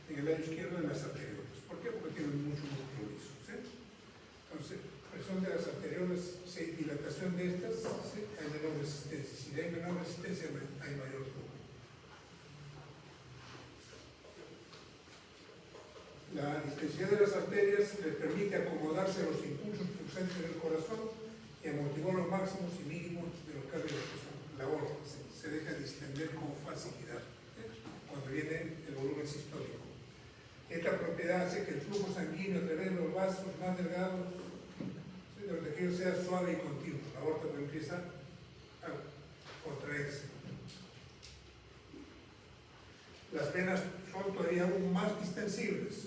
en el lado izquierdo de las arteriolas? ¿Por qué? Porque tienen mucho músculo liso, ¿sí? Entonces, presión de las arteriolas, si hay dilatación de estas, ¿sí? Hay menor resistencia. Si hay menor resistencia, hay mayor flujo. La distensión de las arterias les permite acomodarse a los impulsos pulsantes del corazón y amortiguar los máximos y mínimos de los cambios de presión. La aorta se deja distender con facilidad cuando viene el volumen sistólico. Esta propiedad hace que el flujo sanguíneo a través de los vasos más delgados de los tejidos sea suave y continuo. La aorta empieza a contraerse. Las venas son todavía aún más distensibles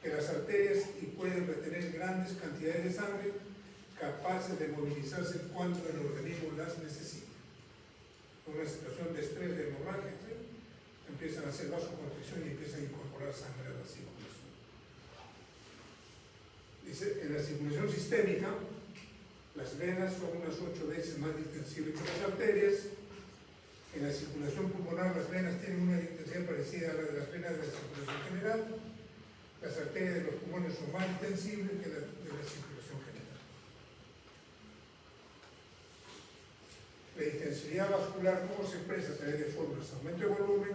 que las arterias y pueden retener grandes cantidades de sangre capaces de movilizarse cuando el organismo las necesita. En una situación de estrés, de hemorragia, ¿sí? Empiezan a hacer vasoconstricción y empiezan a incorporar sangre a la circulación. Dice, en la circulación sistémica, las venas son unas 8 veces más distensibles que las arterias. En la circulación pulmonar, las venas tienen una distensión parecida a la de las venas de la circulación general. Las arterias de los pulmones son más distensibles que las de la circulación general. La distensibilidad vascular, ¿cómo se expresa? A través de formas: aumento de volumen,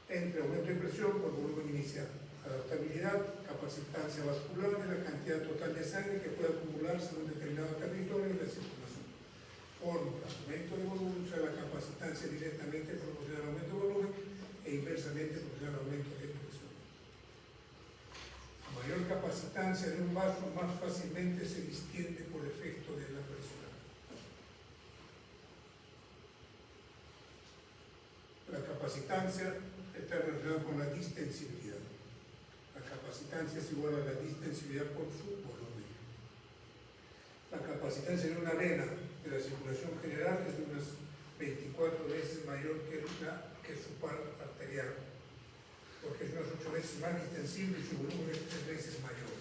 entre aumento de presión por volumen inicial. Adaptabilidad, capacitancia vascular de la cantidad total de sangre que puede acumularse en un determinado territorio de la circulación. Fórmula: aumento de volumen, o sea, la capacitancia directamente proporciona al aumento de volumen e inversamente proporciona al aumento de presión. A mayor capacitancia de un vaso, más fácilmente se distiende por efecto de la presión. La capacitancia está relacionada con la distensibilidad. La capacitancia es igual a la distensibilidad por su volumen. La capacitancia de una vena de la circulación general es de unas 24 veces mayor que su par arterial, porque es unas 8 veces más distensible y su volumen es 3 veces mayor.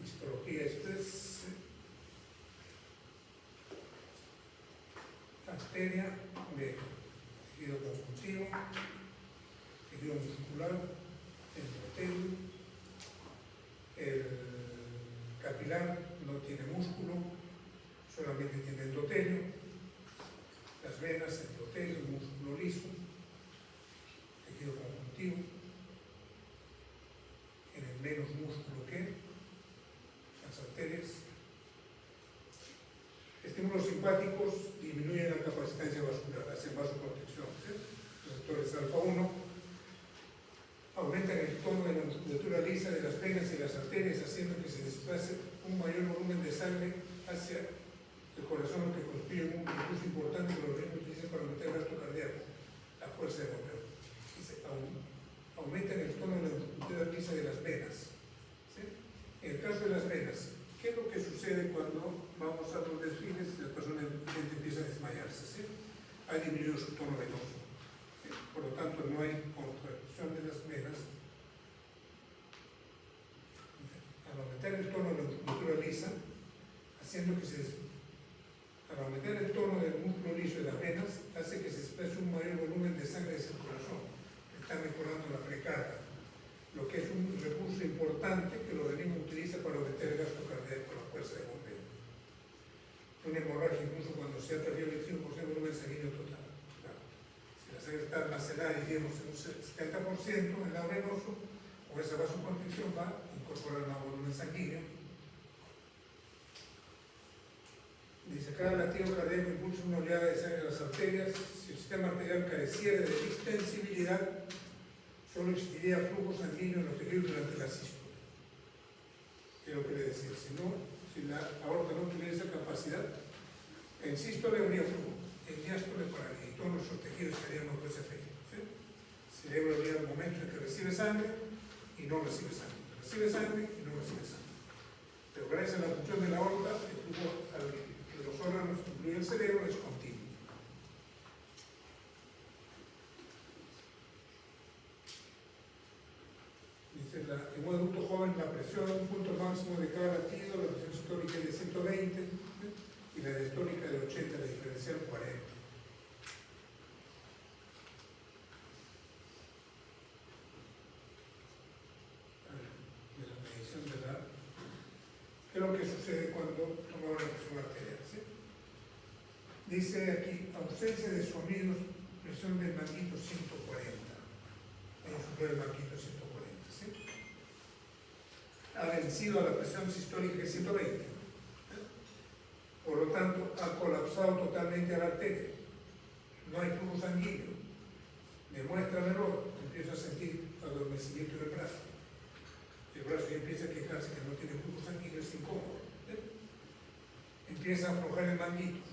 Histología: esto es arteria, vena, tejido conjuntivo, tejido muscular, endotelio. El capilar no tiene músculo, solamente tiene endotelio. Las venas, endotelio, músculo liso, tejido conjuntivo. Tienen menos músculo que las arterias. Estímulos simpáticos disminuyen la capacitancia vascular, hacen vasoconstricción. ¿Sí? Los receptores alfa-1 aumentan el tono de la musculatura lisa de las venas y las arterias, haciendo que se desplace un mayor volumen de sangre hacia el corazón, lo que constituye un impulso importante que los organismos utilizan para aumentar el gasto cardíaco, la fuerza de bombeo. Aumentan el tono de la musculatura lisa de las venas. ¿Sí? En el caso de las venas, ¿qué es lo que sucede cuando vamos a los desfiles y la persona empieza a desmayarse? ¿Sí? Ha disminuido su tono venoso. ¿Sí? Por lo tanto, no hay contracción de las venas. Al aumentar el tono de la musculatura lisa, haciendo que al aumentar el tono del músculo liso de las venas, hace que se exprese un mayor volumen de sangre hacia el corazón. Está mejorando la precarga, lo que es un recurso importante que el organismo utiliza para aumentar el gasto cardíaco, la fuerza de bombeo. Una hemorragia, incluso cuando se ha perdido el 5% del volumen sanguíneo total. Claro. Si la sangre está almacenada, diríamos, en un 70% en el lado venoso, o esa vasoconstricción va a incorporar más volumen sanguíneo. Dice, cada latido cardíaco impulsa una oleada de sangre a las arterias. Si el sistema arterial careciera de distensibilidad, solo existiría flujo sanguíneo en los tejidos durante la sístole. Es lo que le decía, si Si la aorta no tuviera esa capacidad, en sístole habría flujo, en diástole para que todos nuestros tejidos estarían bajo ese efecto. ¿Sí? El cerebro habría momentos en que recibe sangre y no recibe sangre. Recibe sangre y no recibe sangre. Pero gracias a la función de la aorta, el flujo de los órganos, incluido el cerebro, es continuo. Dice, en un adulto joven la presión, un punto máximo de cada latido, la presión sistólica es de 120 y la diastólica de 80, la diferencial 40. De la medición de la... ¿Qué es lo que sucede cuando tomamos la presión arterial? ¿Sí? Dice aquí, ausencia de sonidos, presión del manguito 140. Ahí supera el manguito 140. ¿Sí? Ha vencido a la presión sistólica que es 120. Por lo tanto, ha colapsado totalmente a la arteria. No hay flujo sanguíneo. Demuestra el error. Empieza a sentir adormecimiento del brazo. El brazo ya empieza a quejarse que no tiene flujo sanguíneo, es incómodo. Empieza a aflojar el manguito.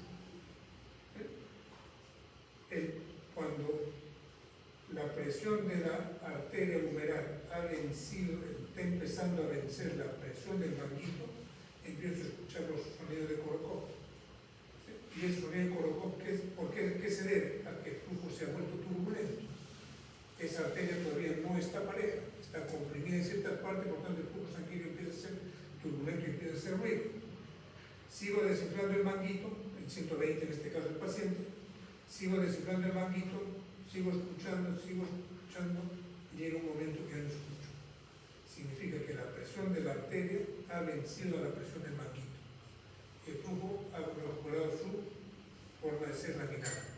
Cuando la presión de la arteria humeral ha vencido, está empezando a vencer la presión del manguito, empiezo a escuchar los sonidos de Korokov. Y el sonido de Korokov, ¿qué se debe? A que el flujo se ha vuelto turbulento. Esa arteria todavía no está pareja, está comprimida en ciertas partes, por tanto el flujo sanguíneo empieza a ser turbulento y empieza a hacer ruido. Sigo desinflando el manguito, en 120 en este caso el paciente, sigo desinflando el manguito, sigo escuchando, y llega un momento que ya no escucho. Significa que la presión de la arteria ha vencido a la presión del manguito. El flujo ha recuperado su forma de ser laminar.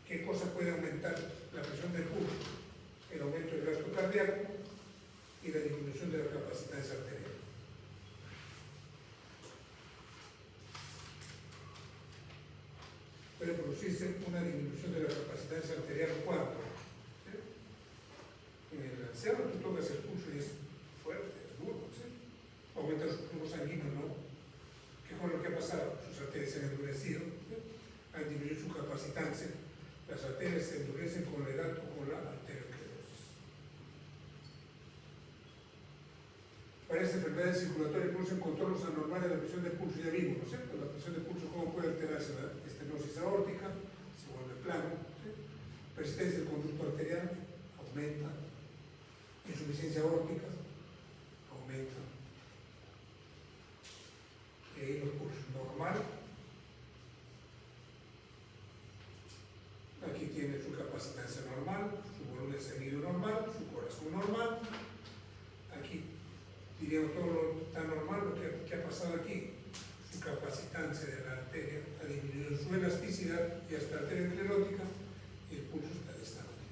¿Qué cosa puede aumentar la presión del pulso? El aumento del gasto cardíaco y la disminución de la capacitancia arterial. Puede producirse una disminución de la capacitancia arterial cuando en el anciano tú tocas el pulso y es fuerte, es duro, ¿sí? Aumenta su flujo sanguíneo, ¿no? ¿Qué fue lo que ha pasado? Sus arterias se han endurecido, ¿sí? Han disminuido su capacitancia. Las arterias se endurecen con la edad o con la arteriosclerosis. Para esta enfermedad circulatoria producen controles anormales de la presión del pulso. Ya vimos, ¿no es cierto? La presión del pulso, ¿cómo puede alterarse? La estenosis aórtica, se vuelve plano, ¿sí? Persistencia del conducto arterial, aumenta. Insuficiencia aórtica, aumenta. Y ahí los pulsos normal. Aquí tiene su capacitancia normal, su volumen sanguíneo normal, su corazón normal. Aquí diríamos todo lo tan normal, lo que ha pasado aquí. Su capacitancia de la arteria ha disminuido su elasticidad y hasta arteria esclerótica y el pulso está de esta manera.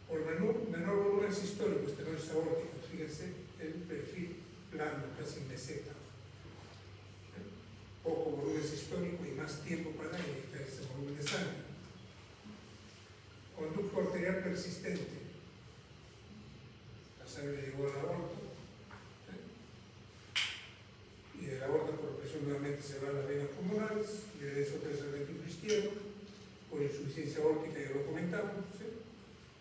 Por menor volumen sistólico, estenosis aórtica, fíjense el perfil plano, casi meseta. Poco volumen sistólico y más tiempo para inyectar ese volumen de sangre. Conducto arterial persistente. La sangre llegó a la aorta. Y de la aorta por presión nuevamente se va a las venas pulmonares y de eso otra vez al ventrículo izquierdo. Por insuficiencia aórtica ya lo comentamos. ¿Sí?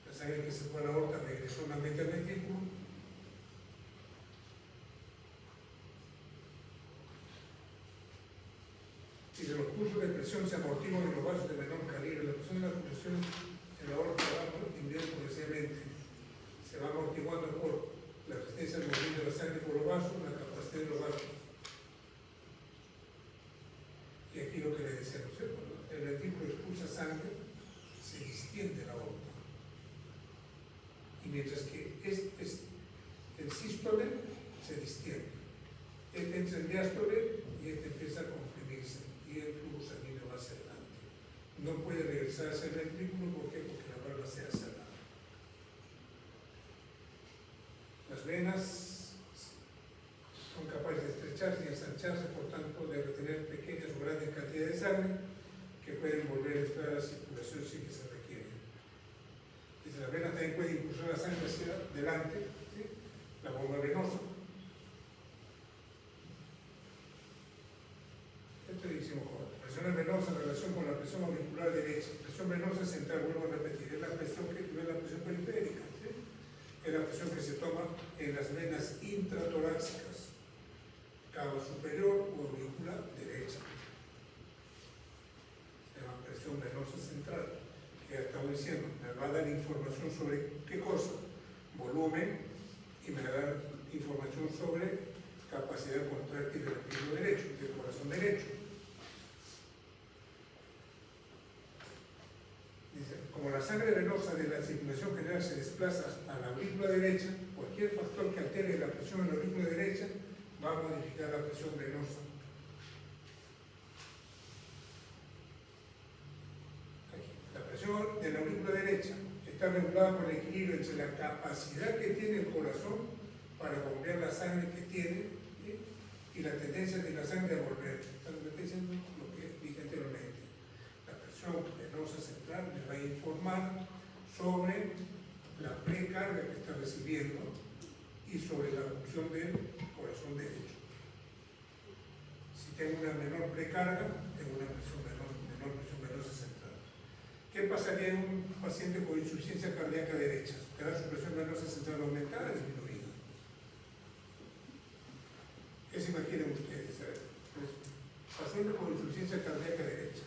La sangre que se fue a la aorta regresó nuevamente al ventrículo. Y de los pulsos de presión se amortiguan en los vasos de menor calibre. La presión de la presión en la aorta va disminuyendo progresivamente. Se va amortiguando por la resistencia al movimiento de la sangre por los vasos, la capacidad de los vasos. Y aquí lo que le decíamos, cuando el ventrículo expulsa sangre, se distiende la aorta. Y mientras que el sístole se distiende. Este entra en diástole y este empieza a comprimirse. Y el flujo sanguíneo va hacia adelante. No puede regresar hacia el ventrículo, ¿por qué? Porque la válvula se ha cerrado. Las venas son capaces de estrecharse y ensancharse, por tanto, de retener pequeñas o grandes cantidades de sangre que pueden volver a entrar a la circulación sin que se requiere. Las venas también pueden impulsar la sangre hacia adelante, ¿sí? La bomba venosa. Esto decimos con presión venosa en relación con la presión auricular derecha. Presión venosa central, vuelvo a repetir, es la presión periférica, ¿sí? Es la presión que se toma en las venas intratorácicas, cava superior o auricular derecha. Se llama presión venosa central, que ya estamos diciendo, me va a dar información sobre qué cosa, volumen, y me va a dar información sobre capacidad contráctil del apéndice derecho, del corazón derecho. Dice, como la sangre venosa de la circulación general se desplaza hasta la aurícula derecha, cualquier factor que altere la presión en la aurícula derecha va a modificar la presión venosa. Aquí. La presión de la aurícula derecha está regulada por el equilibrio entre la capacidad que tiene el corazón para bombear la sangre que tiene, ¿sí? Y la tendencia de la sangre a volver. Estamos diciendo lo que dije anteriormente. La presión venosa central me va a informar sobre la precarga que está recibiendo y sobre la función del corazón derecho. Si tengo una menor precarga, tengo una menor presión venosa central. ¿Qué pasaría en un paciente con insuficiencia cardíaca derecha? ¿Tendrá su presión venosa central aumentada o disminuida? ¿Qué se imaginan ustedes? Pues, paciente con insuficiencia cardíaca derecha.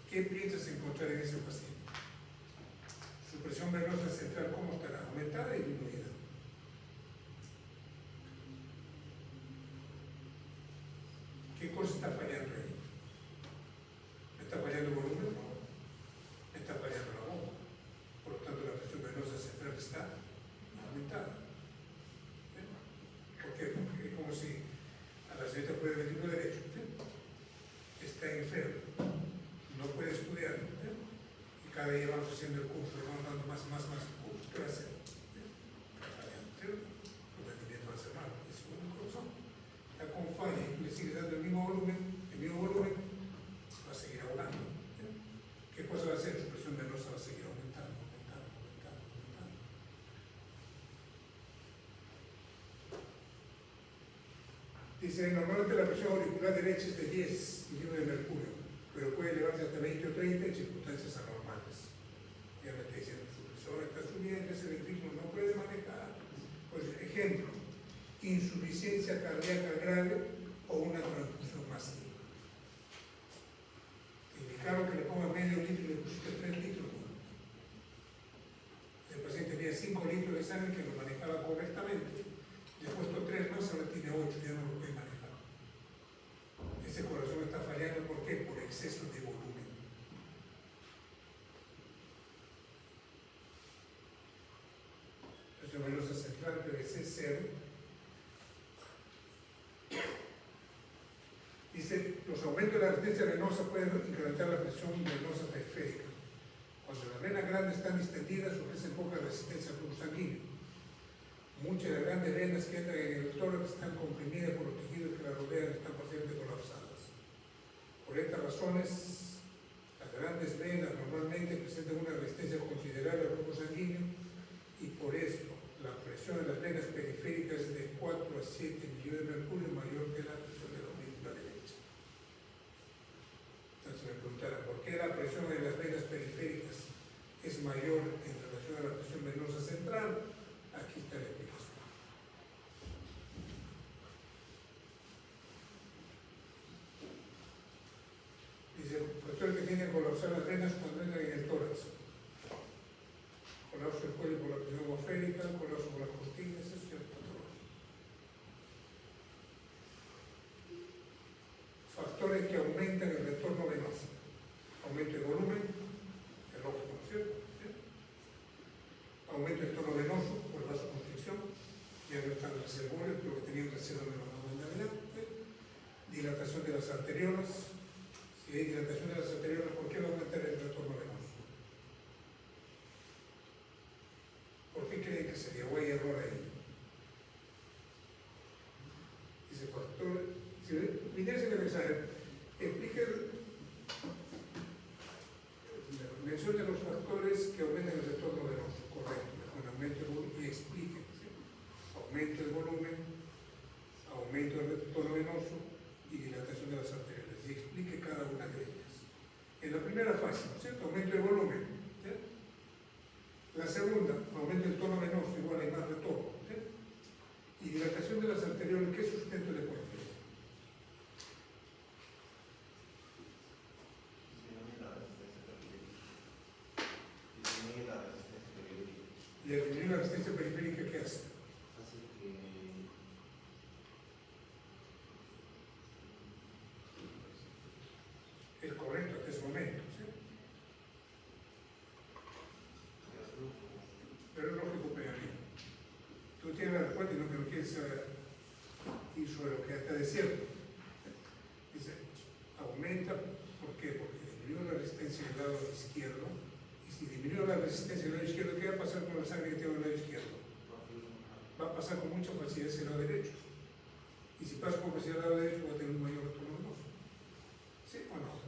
¿Qué piensas encontrar en ese paciente? Su presión venosa central, ¿cómo estará? ¿Aumentada o disminuida? ¿Qué cosa está fallando ahí? ¿Me está fallando el volumen? No. Me está fallando la bomba. Por lo tanto, la presión venosa central está aumentada. ¿Por qué? Porque es como si a la señorita puede venir lo derecho. ¿Sí? Está enfermo. No puede estudiar. ¿Sí? Y cada día vamos haciendo el curso, le vamos dando más curso. ¿Qué va a hacer? ¿Sí? Está fallando. ¿Sí? El rendimiento va a ser malo. Es un corazón. Está con falla y tú le sigues dando el mismo volumen, va a seguir hablando. ¿Sí? ¿Qué cosa va a hacer? Su presión venosa va a seguir aumentando. Dice, normalmente la presión auricular derecha es de 10 millones de mercurio, pero puede elevarse hasta 20 o 30 en circunstancias anormales. Ya me está diciendo, su presión está subiendo, ese ritmo no puede manejar. Pues, ejemplo, insuficiencia cardíaca grave o una transfusión masiva. Te indicaron que le ponga medio litro y le pusiste 3 litros. El paciente tenía 5 litros de sangre que lo manejaba correctamente. Le he puesto 3 más, ahora tiene 8, ya no lo puede manejar. Ese corazón está fallando, ¿por qué? Por exceso de volumen. Presión venosa central, PVC 0. Dice, los aumentos de la resistencia venosa pueden incrementar la presión venosa periférica. Cuando las venas grandes están distendidas, ofrecen poca resistencia al flujo sanguíneo. Muchas de las grandes venas que entran en el tórax están comprimidas por los tejidos que la rodean y están parcialmente colapsadas. Por estas razones, las grandes venas normalmente presentan una resistencia considerable al flujo sanguíneo y por esto la presión de las venas periféricas es de 4 a 7 millones de mercurio mayor que la presión de la aurícula derecha. Entonces me preguntarán, ¿por qué la presión de las venas periféricas es mayor en relación a la presión venosa central? Aquí está la explicación. Dice, factor que tiene que colapsar las venas cuando entran en el tórax. Colapso del cuello por la presión atmosférica, colapso por las costillas, eso es patológico. Factores que aumentan el retorno venoso. Aumento de volumen, el óptimo, ¿no es cierto? ¿Sí? Aumento del tono venoso por vasoconstricción, ya no están los reservorios, pero que tenían reserva de la adelante. Dilatación de las arteriolas. Si hay dilatación de las arteriolas, ¿por qué va a aumentar el retorno venoso? ¿Por qué creen que sería? ¿O hay error ahí? Dice factor. Si mirense el examen, explique, mencione los factores que aumentan el retorno venoso, correcto, con aumento La segunda, aumento del tono venoso igual hay más retorno. ¿Sí? Y dilatación de las anteriores, ¿qué sustento le pone? Y al disminuir la resistencia periférica, ¿qué hace? Es correcto hasta ese momento, ¿sí? Pero es lógico, pegamento. Tú tienes la respuesta y no me lo quieres ir sobre lo que está diciendo. Dice, aumenta, ¿por qué? Porque disminuye la resistencia del lado izquierdo. Y si disminuye la resistencia del lado izquierdo, ¿qué va a pasar con la sangre que tiene del lado izquierdo? Va a pasar con mucha facilidad hacia el lado derecho. Y si pasa con facilidad al lado derecho, va a tener un mayor retorno venoso. ¿Sí o no?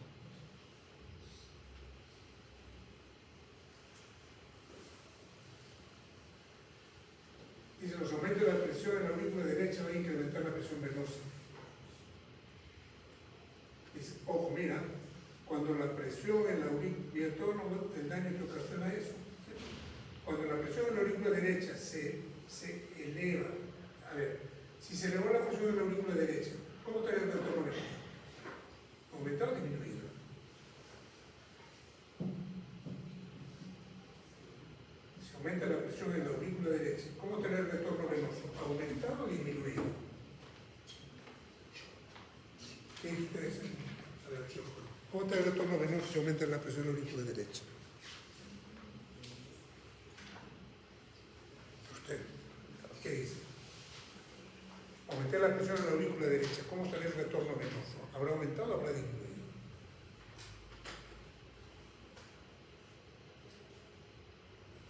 Dice, los aumentos de la presión en la aurícula derecha va a incrementar la presión venosa. Dice, ojo, mira, cuando la presión en la aurícula, mira todo el daño que ocasiona eso. Cuando la presión en la aurícula derecha se eleva, a ver, si se elevó la presión en la aurícula derecha, ¿cómo estaría el retorno venoso? ¿Aumentado o disminuido? Si aumenta la presión en la aurícula derecha, ¿cómo estaría el retorno venoso? ¿Aumentado o disminuido? ¿Qué ustedes? A ver, ¿cómo estaría el retorno venoso si aumenta la presión en la aurícula derecha? ¿Usted qué dice? Aumenté la presión en la aurícula derecha, ¿cómo estaría el retorno venoso? ¿Habrá aumentado o habrá disminuido?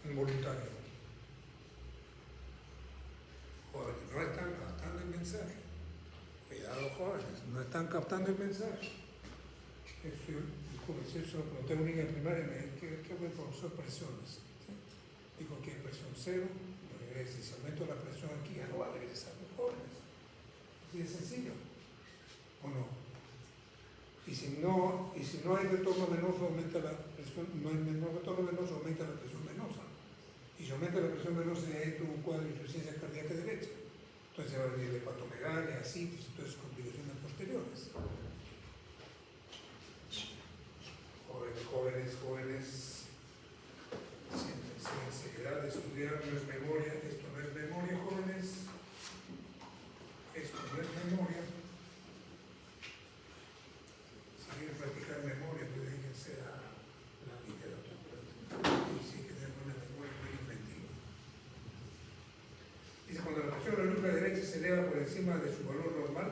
Involuntario. Jóvenes, no están captando el mensaje. Cuidado, jóvenes, no están captando el mensaje. Disculpe, si eso lo pregunté a un niño en primaria, me dijo, ¿qué fue profesor? Presiones. ¿Sí? Dijo que presión cero, regresa. Si aumento la presión aquí, ya no va a regresar los jóvenes. Así de sencillo. ¿O no? Y si no hay retorno venoso, aumenta la presión, no hay menor retorno venoso, aumenta la presión venosa. Y si aumenta la presión venosa, ya entra un cuadro de insuficiencia cardíaca derecha. Entonces va a venir hepatomegalia, asitis, todas esas complicaciones posteriores. Jóvenes, siéntense en seriedad de estudiar, no es memoria, esto no es memoria, jóvenes. Esto no es memoria. Si quieren practicar memoria, pues dedíquense a la literatura. Y sí que tienen una memoria muy inventiva. Dice, cuando la presión de la aurícula derecha se eleva por encima de su valor normal,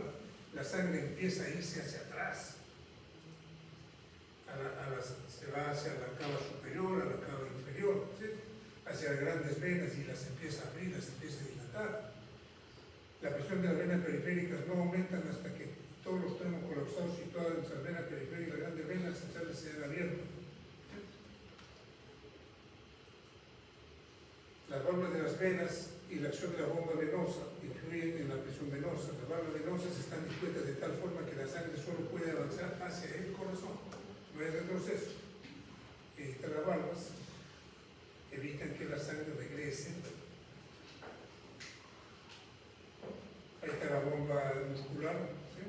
la sangre empieza a irse hacia atrás. Se va hacia la cava superior, a la cava inferior, ¿sí? Hacia las grandes venas y las empieza a abrir, las empieza a dilatar. La presión de las venas periféricas no aumentan hasta que todos los tramos colapsados situados en las venas periféricas, las grandes venas centrales se han abierto. ¿Sí? Las válvulas de las venas y la acción de la bomba venosa influyen en la presión venosa. Las válvulas venosas están dispuestas de tal forma que la sangre solo puede avanzar hacia el corazón. No hay retroceso. Las válvulas evitan que la sangre regrese. Ahí está la bomba muscular, ¿sí?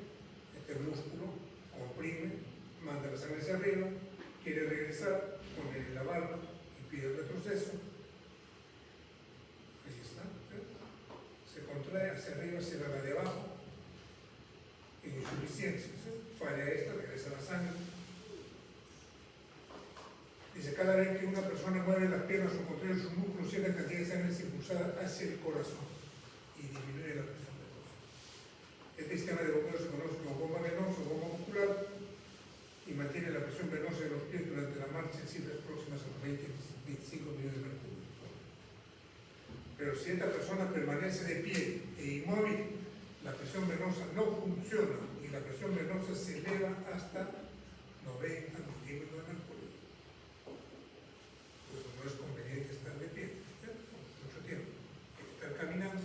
Este músculo comprime, manda la sangre hacia arriba, quiere regresar, pone la válvula, impide el retroceso. Ahí está, ¿sí? Se contrae hacia arriba, hacia la de abajo, en insuficiencia, ¿sí? Falla esta, regresa la sangre. Dice, cada vez que una persona mueve las piernas o contrae su músculo, cierta cantidad de sangre es impulsada hacia el corazón y disminuye la presión venosa. Este sistema de bombeo se conoce como bomba venosa o bomba muscular y mantiene la presión venosa de los pies durante la marcha en cifras próximas a los 20-25 millones de mercurio. Pero si esta persona permanece de pie e inmóvil, la presión venosa no funciona y la presión venosa se eleva hasta 90 milímetros de mercurio. Pues no es conveniente estar de pie, ¿cierto? Mucho tiempo. Hay que estar caminando.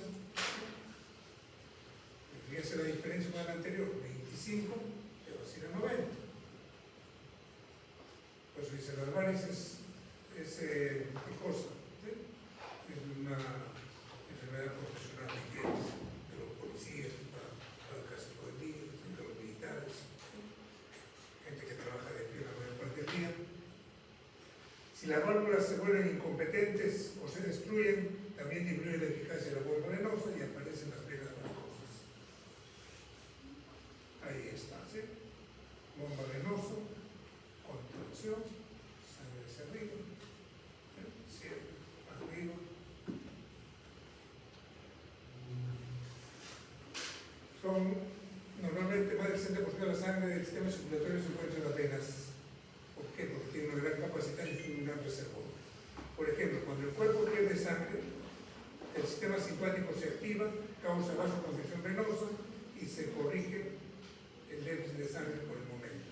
Fíjense la diferencia con la anterior, 25, te vas a ir a 90. Pues dice, las varices es ¿qué cosa? Si las válvulas se vuelven incompetentes o se destruyen, también disminuye la eficacia de la bomba venosa y aparecen las venas varicosas. Ahí está, ¿sí? Bomba venosa, contracción, sangre hacia arriba, siempre arriba. Normalmente más del 60% de la sangre del sistema circulatorio se encuentra en las venas. ¿Por qué? Porque tiene una gran capacidad y es un gran reservorio. Por ejemplo, cuando el cuerpo pierde sangre, el sistema simpático se activa, causa vasoconstricción venosa y se corrige el déficit de sangre por el momento.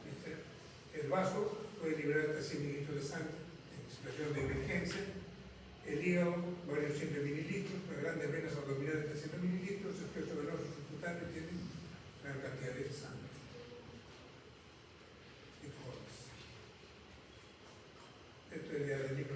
¿Viste? El vaso puede liberar hasta 100 mililitros de sangre en situación de emergencia. El hígado, varios 100 mililitros, las grandes venas abdominales de 100 mililitros, el pecho venoso subcutáneo tiene gran cantidad de sangre. Esto es ya del libro